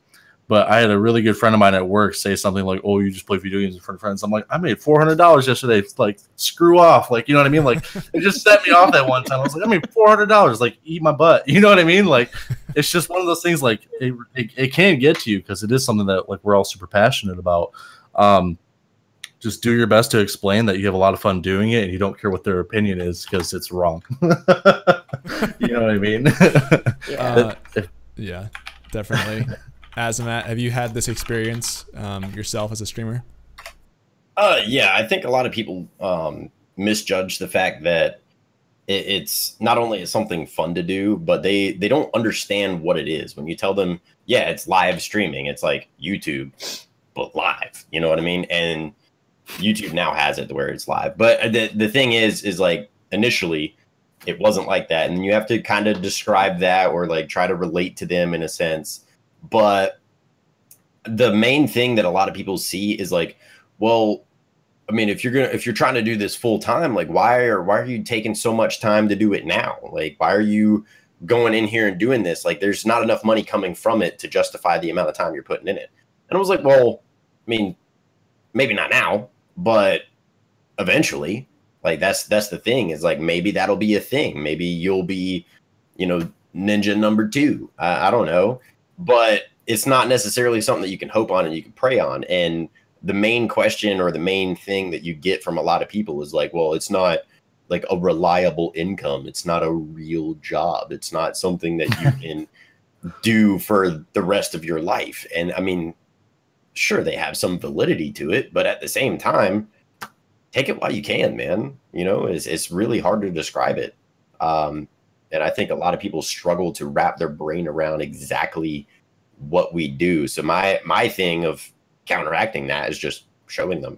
Speaker 3: But I had a really good friend of mine at work say something like, "Oh, you just play video games in front of friends." I'm like, "I made $400 yesterday." It's like, screw off. Like, you know what I mean? Like, it just set me off that one time. I was like, "I made $400. Like, eat my butt." You know what I mean? Like, it's just one of those things. Like, it can get to you because it is something that like we're all super passionate about. Just do your best to explain that you have a lot of fun doing it and you don't care what their opinion is because it's wrong. You know what I mean?
Speaker 1: Yeah, definitely. Azumatt, have you had this experience yourself as a streamer?
Speaker 2: Yeah, I think a lot of people misjudge the fact that it's not only something fun to do, but they don't understand what it is. When you tell them, yeah, it's live streaming, it's like YouTube, but live, you know what I mean? And YouTube now has it to where it's live. But the thing is like initially it wasn't like that. And you have to kind of describe that or like try to relate to them in a sense. But the main thing that a lot of people see is like, well, I mean, if you're trying to do this full time, like why are you taking so much time to do it now? Like, why are you going in here and doing this? Like, there's not enough money coming from it to justify the amount of time you're putting in it. And I was like, well, I mean, maybe not now, but eventually. Like that's the thing, is like maybe that'll be a thing. Maybe you'll be, you know, ninja number 2. I don't know, but it's not necessarily something that you can hope on and you can pray on. And the main question or the main thing that you get from a lot of people is like, well, it's not like a reliable income. It's not a real job. It's not something that you can do for the rest of your life. And I mean, sure, they have some validity to it, but at the same time, take it while you can, man. You know, it's really hard to describe it. And I think a lot of people struggle to wrap their brain around exactly what we do. So my thing of counteracting that is just showing them.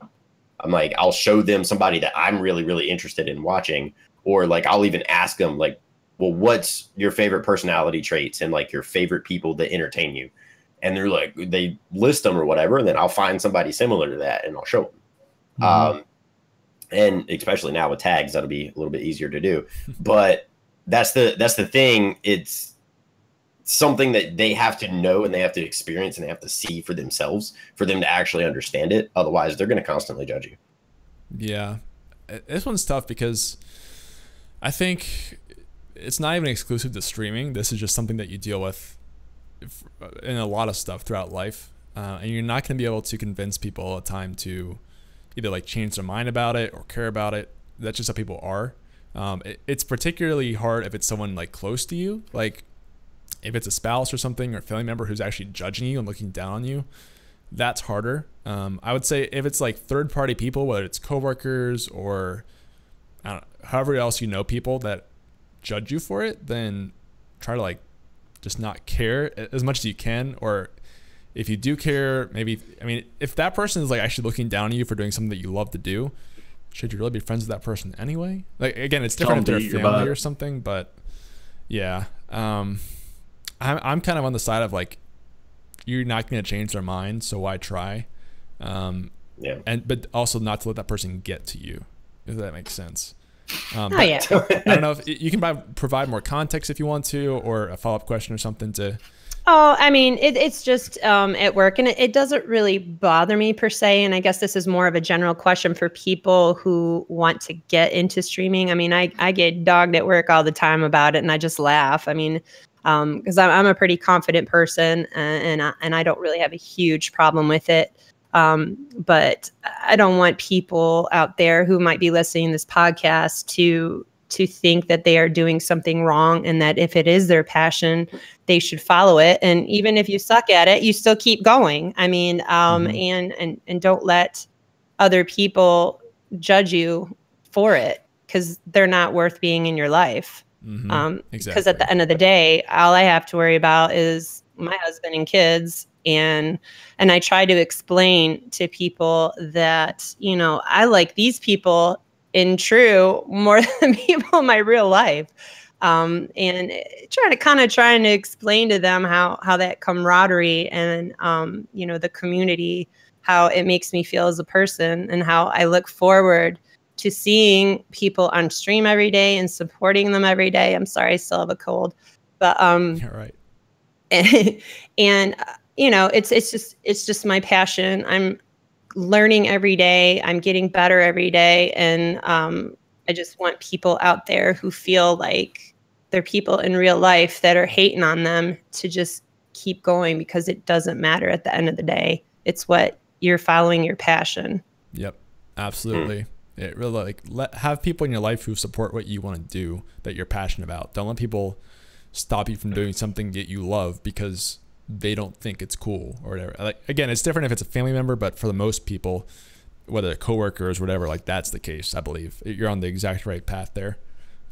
Speaker 2: I'm like, I'll show them somebody that I'm really, really interested in watching. Or like, I'll even ask them like, well, what's your favorite personality traits and like your favorite people that entertain you? And they're like, they list them or whatever. And then I'll find somebody similar to that and I'll show them. Mm-hmm. And especially now with tags, that'll be a little bit easier to do. But that's the thing. It's something that they have to know and they have to experience and they have to see for themselves for them to actually understand it. Otherwise, they're going to constantly judge you.
Speaker 1: Yeah. This one's tough because I think it's not even exclusive to streaming. This is just something that you deal with in a lot of stuff throughout life. And you're not going to be able to convince people all the time to either like change their mind about it or care about it. That's just how people are. It's particularly hard if it's someone like close to you, like if it's a spouse or something or a family member who's actually judging you and looking down on you. That's harder. I would say if it's like third-party people, whether it's coworkers or I don't know, however else you know people that judge you for it, then try to like just not care as much as you can. Or if you do care, maybe, I mean, if that person is like actually looking down on you for doing something that you love to do, should you really be friends with that person anyway? Like, again, it's different if they're a family or something, but yeah. I'm kind of on the side of like, you're not going to change their mind, so why try?
Speaker 2: Yeah.
Speaker 1: But also not to let that person get to you, if that makes sense.
Speaker 7: Oh, yeah.
Speaker 1: I don't know if you can provide more context if you want to, or a follow-up question or something to.
Speaker 7: Oh, I mean, it's just at work, and it doesn't really bother me per se. And I guess this is more of a general question for people who want to get into streaming. I mean, I get dogged at work all the time about it, and I just laugh. I mean, because I'm a pretty confident person, and I don't really have a huge problem with it. But I don't want people out there who might be listening to this podcast to think that they are doing something wrong, and that if it is their passion, they should follow it. And even if you suck at it, you still keep going. I mean, and don't let other people judge you for it, because they're not worth being in your life.
Speaker 1: Exactly.
Speaker 7: Because at the end of the day, all I have to worry about is my husband and kids. And I try to explain to people that, you know, I like these people in True more than people in my real life. And trying to explain to them how that camaraderie and, you know, the community, how it makes me feel as a person, and how I look forward to seeing people on stream every day and supporting them every day. I'm sorry, I still have a cold, but,
Speaker 1: All right.
Speaker 7: And you know, it's just my passion. I'm learning every day. I'm getting better every day. And I just want people out there who feel like they're people in real life that are hating on them to just keep going, because it doesn't matter at the end of the day. It's what you're following your passion.
Speaker 1: Yep, absolutely. It really have people in your life who support what you want to do, that you're passionate about. Don't let people stop you from doing something that you love because they don't think it's cool or whatever. Like, again, it's different if it's a family member, but for the most people, whether they're coworkers or whatever, like that's the case. I believe you're on the exact right path there.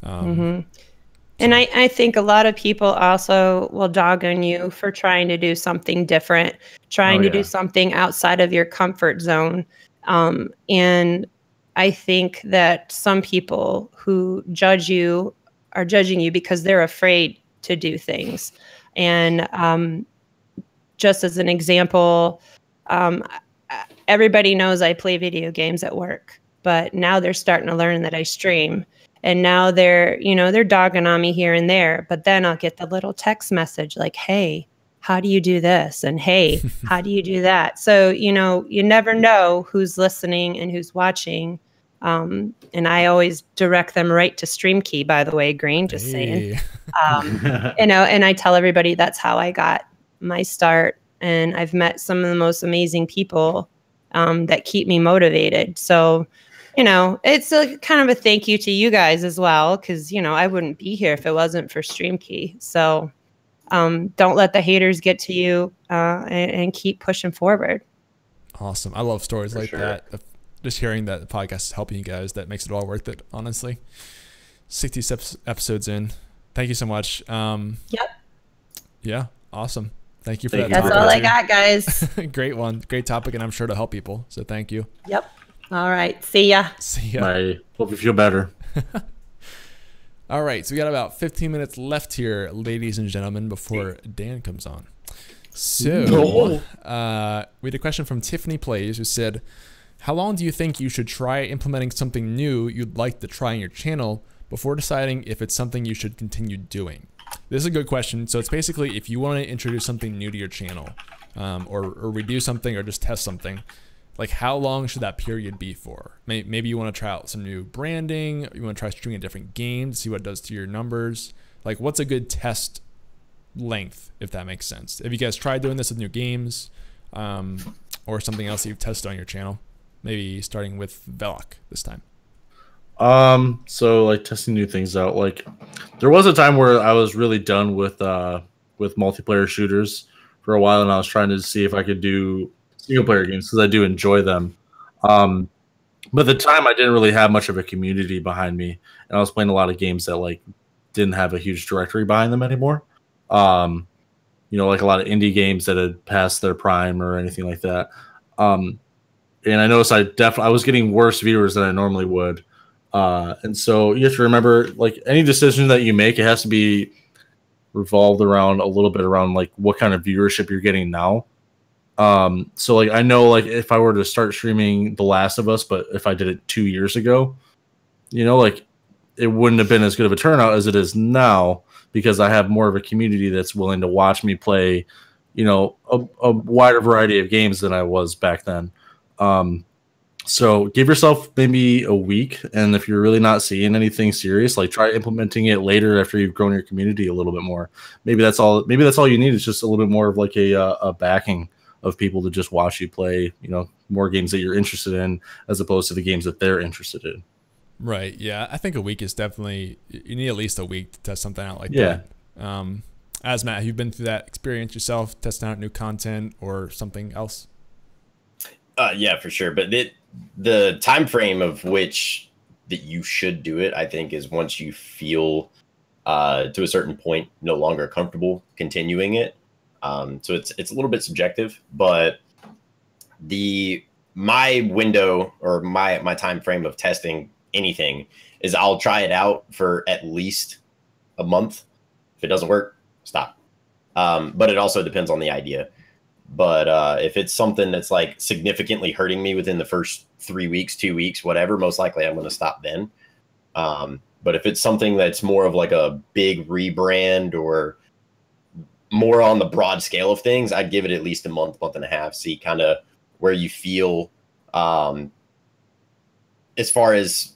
Speaker 7: And I think a lot of people also will dog on you for trying to do something different, trying to do something outside of your comfort zone. And I think that some people who judge you are judging you because they're afraid to do things. And just as an example, everybody knows I play video games at work, but now they're starting to learn that I stream. And now they're dogging on me here and there, but then I'll get the little text message like, hey, how do you do this? And hey, how do you do that? So, you never know who's listening and who's watching. And I always direct them right to Stream Key, by the way, Green, just saying. And I tell everybody that's how I got my start. And I've met some of the most amazing people that keep me motivated. So, it's a kind of a thank you to you guys as well, because, I wouldn't be here if it wasn't for Stream Key. So don't let the haters get to you, and keep pushing forward.
Speaker 1: Awesome. I love stories like that. Just hearing that the podcast is helping you guys, that makes it all worth it, honestly. 60 episodes in. Thank you so much.
Speaker 7: Yep.
Speaker 1: Yeah, awesome. Thank you for that.
Speaker 7: That's all I got, guys.
Speaker 1: Great one. Great topic, and I'm sure to help people. So thank you.
Speaker 7: Yep. All right. See ya.
Speaker 1: See ya.
Speaker 3: Bye. Hope you feel better.
Speaker 1: All right. So we got about 15 minutes left here, ladies and gentlemen, before Dan comes on. So we had a question from Tiffany Plays, who said, how long do you think you should try implementing something new you'd like to try on your channel before deciding if it's something you should continue doing? This is a good question. So it's basically if you want to introduce something new to your channel, or redo something or just test something, like how long should that period be for? Maybe you want to try out some new branding, you want to try streaming a different game to see what it does to your numbers. Like what's a good test length, if that makes sense? Have you guys tried doing this with new games, or something else that you've tested on your channel? Maybe starting with Velok this time.
Speaker 3: So like testing new things out. Like there was a time where I was really done with multiplayer shooters for a while, and I was trying to see if I could do single player games because I do enjoy them. But at the time I didn't really have much of a community behind me, and I was playing a lot of games that like didn't have a huge directory behind them anymore. Like a lot of indie games that had passed their prime or anything like that. And I noticed I was getting worse viewers than I normally would. And so you have to remember, like any decision that you make, it has to be revolved around a little bit around like what kind of viewership you're getting now. So like I know like if I were to start streaming The Last of Us, but if I did it 2 years ago, like it wouldn't have been as good of a turnout as it is now, because I have more of a community that's willing to watch me play, a wider variety of games than I was back then. So give yourself maybe a week, and if you're really not seeing anything serious, like try implementing it later after you've grown your community a little bit more. Maybe that's all you need, is just a little bit more of like a backing of people to just watch you play, more games that you're interested in as opposed to the games that they're interested in.
Speaker 1: Right. Yeah. I think a week is definitely, you need at least a week to test something out like that. Azumatt, have you been through that experience yourself, testing out new content or something else?
Speaker 2: Yeah, for sure. But the time frame of which that you should do it, I think, is once you feel to a certain point no longer comfortable continuing it. So it's a little bit subjective, but my window or my time frame of testing anything is I'll try it out for at least a month. If it doesn't work, stop. But it also depends on the idea. But if it's something that's like significantly hurting me within the first 3 weeks, 2 weeks, whatever, most likely I'm going to stop then. But if it's something that's more of like a big rebrand or more on the broad scale of things, I'd give it at least a month and a half, see kind of where you feel as far as,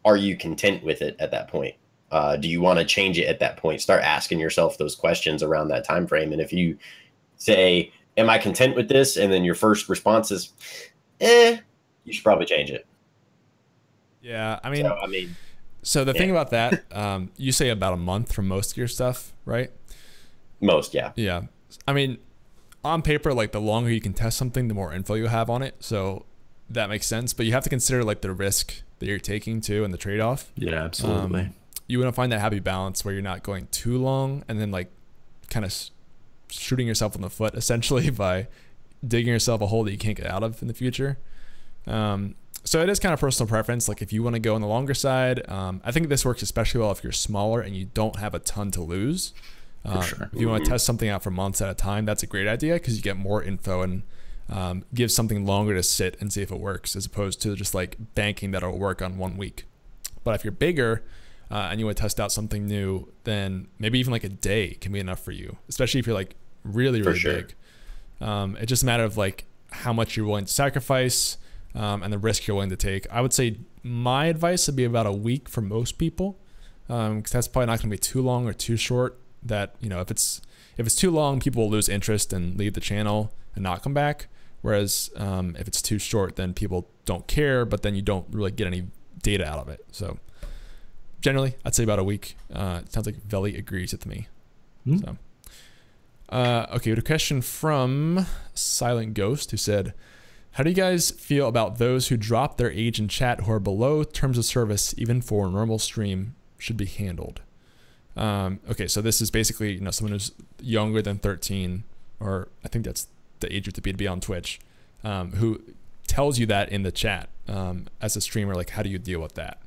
Speaker 2: are you content with it at that point? Do you want to change it at that point? Start asking yourself those questions around that time frame. And if you say, am I content with this? And then your first response is, you should probably change it.
Speaker 1: Yeah. So the thing about that, you say about a month for most of your stuff, right?
Speaker 2: Most, yeah.
Speaker 1: Yeah. I mean, on paper, like the longer you can test something, the more info you have on it. So that makes sense. But you have to consider like the risk that you're taking too and the trade-off.
Speaker 3: Yeah, absolutely.
Speaker 1: you want to find that happy balance where you're not going too long and then like kind of shooting yourself in the foot essentially by digging yourself a hole that you can't get out of in the future. So it is kind of personal preference. Like if you want to go on the longer side, I think this works especially well if you're smaller and you don't have a ton to lose.
Speaker 3: Sure.
Speaker 1: If you want to test something out for months at a time, that's a great idea because you get more info and give something longer to sit and see if it works, as opposed to just like banking that it'll work on 1 week. But if you're bigger and you want to test out something new, then maybe even like a day can be enough for you, especially if you're like really big. It's just a matter of like how much you're willing to sacrifice and the risk you're willing to take. I would say my advice would be about a week for most people, because that's probably not going to be too long or too short. That, you know, if it's too long, people will lose interest and leave the channel and not come back. Whereas if it's too short, then people don't care, but then you don't really get any data out of it. So generally, I'd say about a week. It sounds like Veli agrees with me. So, okay, we had a question from Silent Ghost who said, how do you guys feel about those who drop their age in chat who are below terms of service, even for a normal stream, should be handled? Okay, so this is basically, you know, someone who's younger than 13, or I think that's the age of the be on Twitch, who tells you that in the chat as a streamer. Like, how do you deal with that?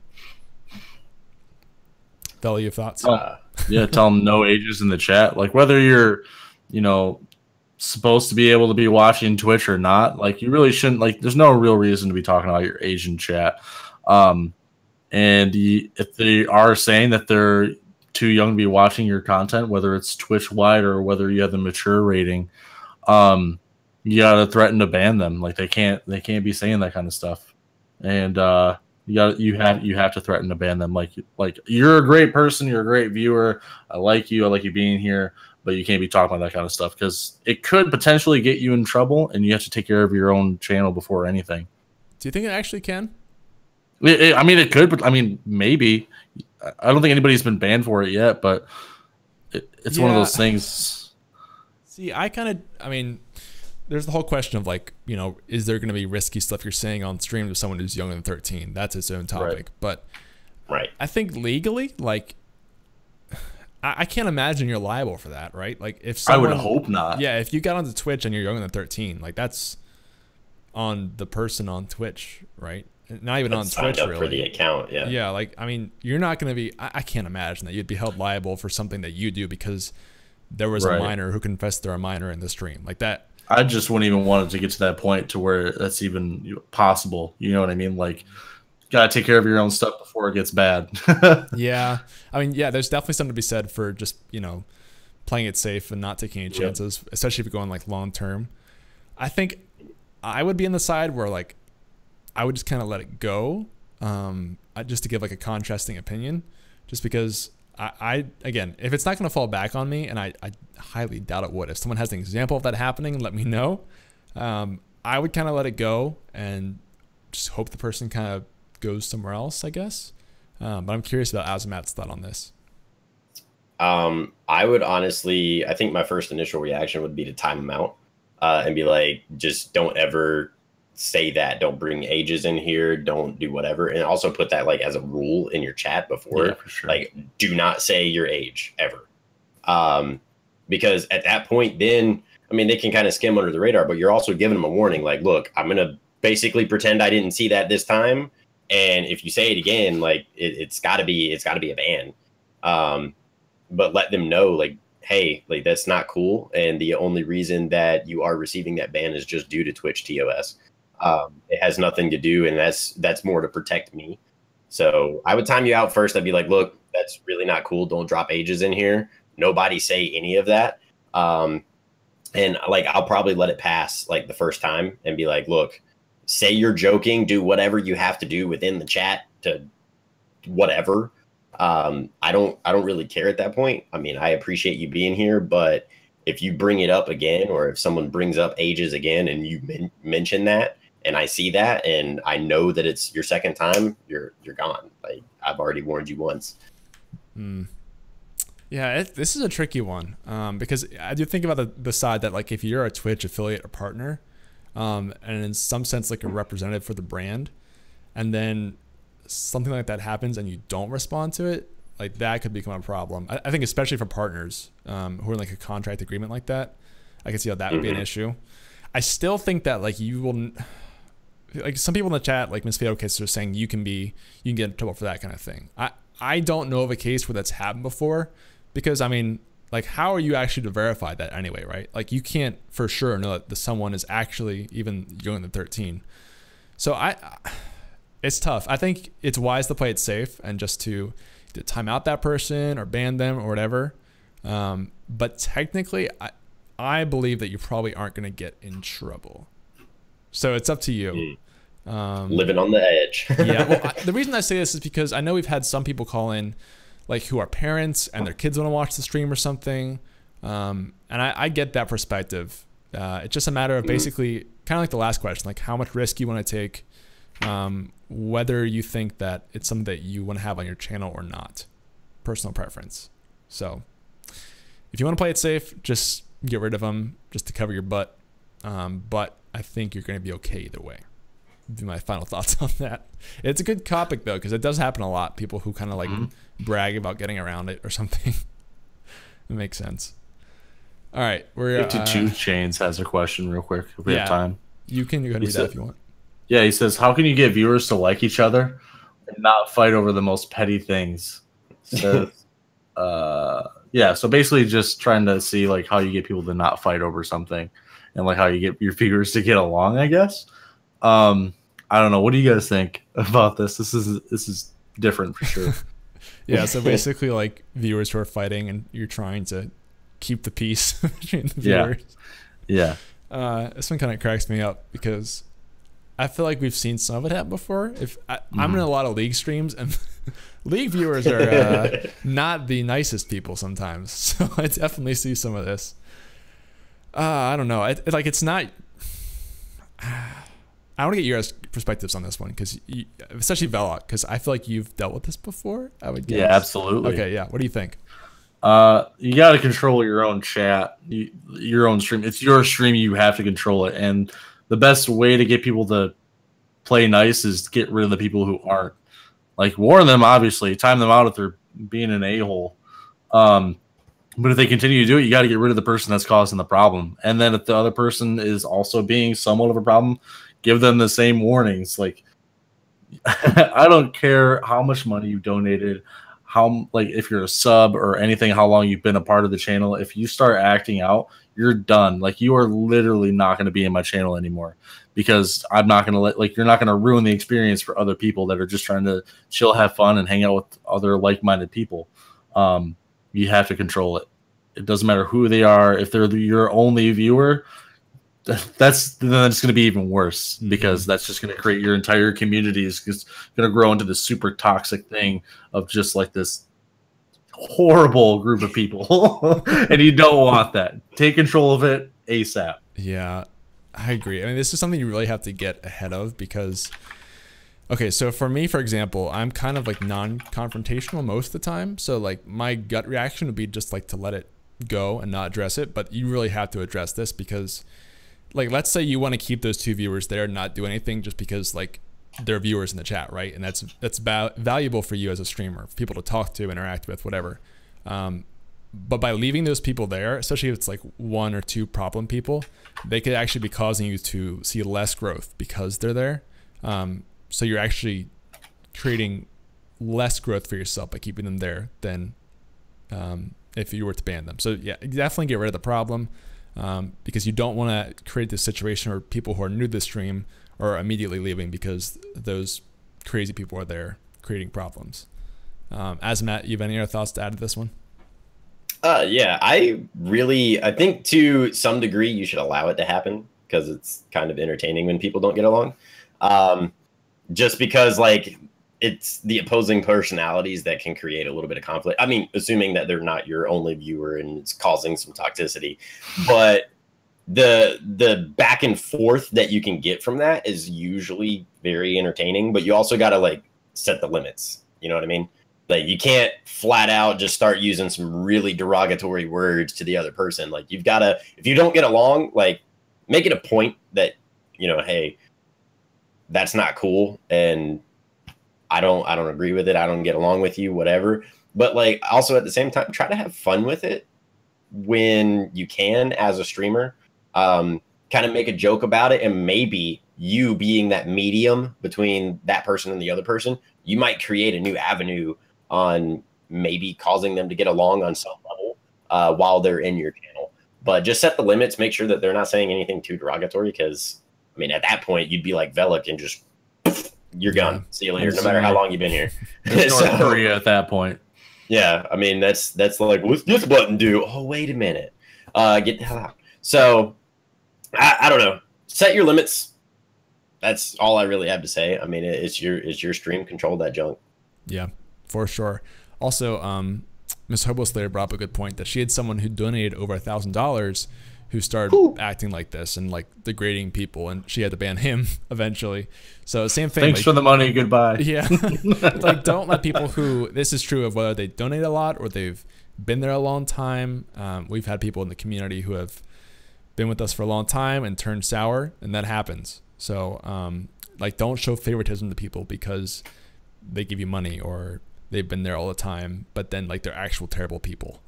Speaker 1: Veli, your thoughts?
Speaker 3: Yeah, tell them no ages in the chat. Like whether you're, you know, supposed to be able to be watching Twitch or not, like you really shouldn't. Like, there's no real reason to be talking about your age in chat. And if they are saying that they're too young to be watching your content, whether it's Twitch wide or whether you have the mature rating, you gotta threaten to ban them. Like they can't be saying that kind of stuff. And you have to threaten to ban them. Like you're a great person, you're a great viewer. I like you being here, but you can't be talking about that kind of stuff because it could potentially get you in trouble, and you have to take care of your own channel before anything.
Speaker 1: Do you think it actually can?
Speaker 3: I mean, it could, but I mean, maybe. I don't think anybody's been banned for it yet, but it's one of those things.
Speaker 1: See, I mean, there's the whole question of like, you know, is there going to be risky stuff you're saying on stream to someone who's younger than 13? That's its own topic. But I think legally, like, I can't imagine you're liable for that, right? Like, if someone,
Speaker 3: I would hope not.
Speaker 1: Yeah, if you got onto Twitch and you're younger than 13, like that's on the person on Twitch, right? Not even on Twitch, really.
Speaker 2: For the account, yeah.
Speaker 1: Yeah, like, I mean, you're not going to be, I can't imagine that you'd be held liable for something that you do because there was a minor who confessed they're a minor in the stream. Like that.
Speaker 3: I just wouldn't even want it to get to that point to where that's even possible. You know what I mean? Like, gotta take care of your own stuff before it gets bad.
Speaker 1: Yeah. I mean, yeah, there's definitely something to be said for just, you know, playing it safe and not taking any chances, especially if you're going like long term. I think I would be on the side where like, I would just kind of let it go, just to give like a contrasting opinion, just because I again, if it's not going to fall back on me, and I highly doubt it would. If someone has an example of that happening, let me know. I would kind of let it go and just hope the person kind of goes somewhere else, I guess. But I'm curious about Azumatt's thought on this.
Speaker 2: I would honestly, I think my first initial reaction would be to time them out and be like, just don't ever say that. Don't bring ages in here. Don't do whatever. And also put that like as a rule in your chat before.
Speaker 3: Yeah, for sure.
Speaker 2: Like, do not say your age ever. Because at that point, then, I mean, they can kind of skim under the radar, but you're also giving them a warning. Like, look, I'm going to basically pretend I didn't see that this time. And if you say it again, like it's gotta be a ban. But let them know, like, hey, like that's not cool. And the only reason that you are receiving that ban is just due to Twitch TOS. It has nothing to do, and that's more to protect me. So I would time you out first. I'd be like, look, that's really not cool. Don't drop ages in here. Nobody say any of that. And like, I'll probably let it pass like the first time and be like, look, say you're joking, do whatever you have to do within the chat to whatever. I don't really care at that point. I mean, I appreciate you being here, but if you bring it up again, or if someone brings up ages again and you mention that, and I see that, and I know that it's your second time, you're gone. Like, I've already warned you once.
Speaker 1: Yeah, this is a tricky one, because I do think about the side that, like, if you're a Twitch affiliate or partner, and in some sense like a representative for the brand, and then something like that happens and you don't respond to it, like that could become a problem. I think especially for partners who are in like a contract agreement like that, I can see how that would be an issue. I still think that like you will, like some people in the chat, like Miss Fatal Kiss, are saying you can get in trouble for that kind of thing. I don't know of a case where that's happened before, because I mean, like how are you actually to verify that anyway, right? Like you can't for sure know that someone is actually even younger than 13. So it's tough. I think it's wise to play it safe and just to time out that person or ban them or whatever. But technically, I believe that you probably aren't going to get in trouble. So it's up to you.
Speaker 2: Living on the edge.
Speaker 1: Yeah. Well, the reason I say this is because I know we've had some people call in, like who are parents and their kids want to watch the stream or something. And I get that perspective. It's just a matter of basically kind of like the last question, like how much risk you want to take, whether you think that it's something that you want to have on your channel or not. Personal preference. So if you want to play it safe, just get rid of them just to cover your butt. But I think you're going to be okay either way. Be my final thoughts on that. It's a good topic though, because it does happen a lot. People who kind of like brag about getting around it or something. It makes sense. All right, we're
Speaker 3: to Two Chains has a question real quick if we have time.
Speaker 1: You can go ahead and read that if you want.
Speaker 3: Yeah, he says, how can you get viewers to like each other and not fight over the most petty things? So, yeah, so basically just trying to see like how you get people to not fight over something and like how you get your viewers to get along, I guess. I don't know. What do you guys think about this? This is different for sure.
Speaker 1: Yeah, so basically like viewers who are fighting and you're trying to keep the peace between the viewers.
Speaker 3: Yeah.
Speaker 1: This one kind of cracks me up because I feel like we've seen some of it happen before. I'm in a lot of League streams and League viewers are not the nicest people sometimes. So I definitely see some of this. I don't know. It's not. I want to get your guys' perspectives on this one, because especially Velok, because I feel like you've dealt with this before. I would guess.
Speaker 3: Yeah, absolutely.
Speaker 1: Okay, yeah. What do you think?
Speaker 3: You got to control your own chat, your own stream. It's your stream. You have to control it. And the best way to get people to play nice is to get rid of the people who aren't. Like, warn them, obviously. Time them out if they're being an a-hole. But if they continue to do it, you got to get rid of the person that's causing the problem. And then if the other person is also being somewhat of a problem, give them the same warnings. Like, I don't care how much money you donated, if you're a sub or anything, how long you've been a part of the channel. If you start acting out, you're done. Like, you are literally not going to be in my channel anymore, because I'm not going to you're not going to ruin the experience for other people that are just trying to chill, have fun, and hang out with other like-minded people. You have to control it. It doesn't matter who they are. If they're your only viewer, then it's going to be even worse, because that's just going to create your entire community is just going to grow into this super toxic thing of just like this horrible group of people. And you don't want that. Take control of it ASAP.
Speaker 1: Yeah, I agree. I mean, this is something you really have to get ahead of, because okay, so for me, for example, I'm kind of like non-confrontational most of the time. So like my gut reaction would be just like to let it go and not address it. But you really have to address this, because like, let's say you want to keep those two viewers there and not do anything just because like they're viewers in the chat, right? And that's valuable for you as a streamer, for people to talk to, interact with, whatever. But by leaving those people there, especially if it's like one or two problem people, they could actually be causing you to see less growth because they're there. So you're actually creating less growth for yourself by keeping them there than if you were to ban them. So yeah, definitely get rid of the problem, because you don't want to create this situation where people who are new to the stream are immediately leaving because those crazy people are there creating problems. Azumatt, you have any other thoughts to add to this one?
Speaker 2: Yeah, I think to some degree you should allow it to happen, because it's kind of entertaining when people don't get along. Just because like it's the opposing personalities that can create a little bit of conflict. I mean, assuming that they're not your only viewer and it's causing some toxicity, but the back and forth that you can get from that is usually very entertaining, but you also got to like set the limits. You know what I mean? Like, you can't flat out just start using some really derogatory words to the other person. Like, you've got to, if you don't get along, like, make it a point that, you know, hey, that's not cool, and I don't agree with it. I don't get along with you, whatever. but like also at the same time, try to have fun with it when you can as a streamer. Kind of make a joke about it, and maybe you being that medium between that person and the other person, you might create a new avenue on maybe causing them to get along on some level while they're in your channel. But just set the limits, make sure that they're not saying anything too derogatory, because I mean, at that point, you'd be like Velik and just you're gone. See you later, no matter how long you've been here.
Speaker 3: There's North Korea at that point.
Speaker 2: Yeah, I mean, that's like, what's this button do? Oh, wait a minute. Get the hell out. So, I don't know. Set your limits. That's all I really have to say. I mean, it's your stream. Control that junk.
Speaker 1: Yeah, for sure. Also, Miss Hobo Slayer brought up a good point that she had someone who donated over $1,000 who started acting like this and like degrading people, and she had to ban him eventually. So same thing.
Speaker 3: Thanks
Speaker 1: like,
Speaker 3: for the money. Goodbye.
Speaker 1: Yeah. Like, don't let people who, this is true of whether they donate a lot or they've been there a long time. We've had people in the community who have been with us for a long time and turned sour, and that happens. So like, don't show favoritism to people because they give you money or they've been there all the time, but then like they're actual terrible people.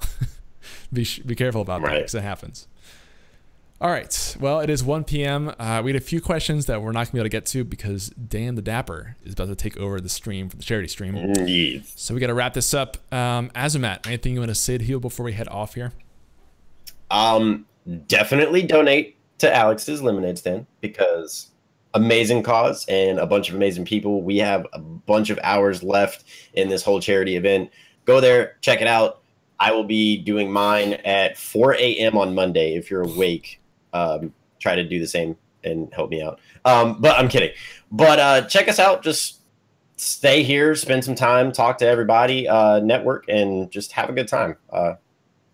Speaker 1: Be careful about that, because it happens. All right. Well, it is 1 p.m. We had a few questions that we're not going to be able to get to because Dan the Dapper is about to take over the stream for the charity stream.
Speaker 2: Yes.
Speaker 1: So we got to wrap this up. Azumatt, anything you want to say to Heel before we head off here?
Speaker 2: Definitely donate to Alex's lemonade stand, because amazing cause and a bunch of amazing people. We have a bunch of hours left in this whole charity event. Go there, check it out. I will be doing mine at 4 a.m. on Monday. If you're awake, try to do the same and help me out. But I'm kidding. But check us out. Just stay here, spend some time, talk to everybody, network, and just have a good time.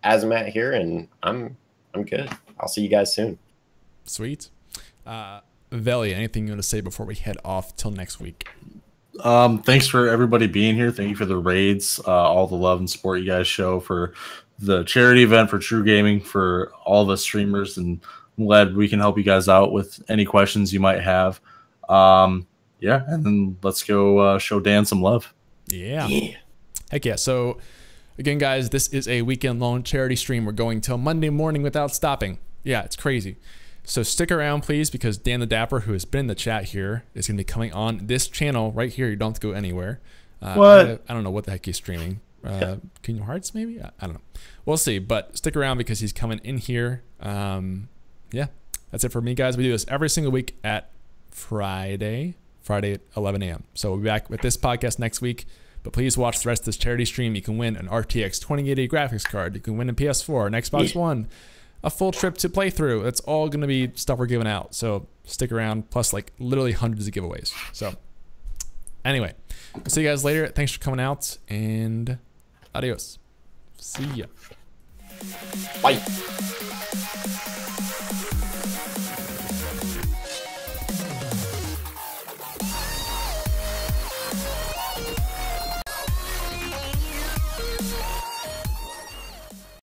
Speaker 2: Azumatt here, and I'm good. I'll see you guys soon.
Speaker 1: Sweet. Veli, anything you want to say before we head off till next week?
Speaker 3: Thanks for everybody being here. Thank you for the raids, all the love and support you guys show for the charity event, for TRUgaming, for all of us streamers, and I'm glad we can help you guys out with any questions you might have. Yeah, and then let's go show Dan some love.
Speaker 1: Yeah. Heck yeah. So again, guys, this is a weekend-long charity stream. We're going till Monday morning without stopping. Yeah, it's crazy. So stick around, please, because Dan the Dapper, who has been in the chat here, is going to be coming on this channel right here. You don't have to go anywhere.
Speaker 3: What?
Speaker 1: I don't know what the heck he's streaming. Kingdom Hearts, maybe? I don't know. We'll see. But stick around because he's coming in here. Yeah, that's it for me, guys. We do this every single week at Friday at 11 a.m. So we'll be back with this podcast next week. But please watch the rest of this charity stream. You can win an RTX 2080 graphics card. You can win a PS4, an Xbox One, a full trip to playthrough. That's all going to be stuff we're giving out. So stick around, plus like literally hundreds of giveaways. So anyway, we'll see you guys later. Thanks for coming out, and adios. See ya.
Speaker 2: Bye.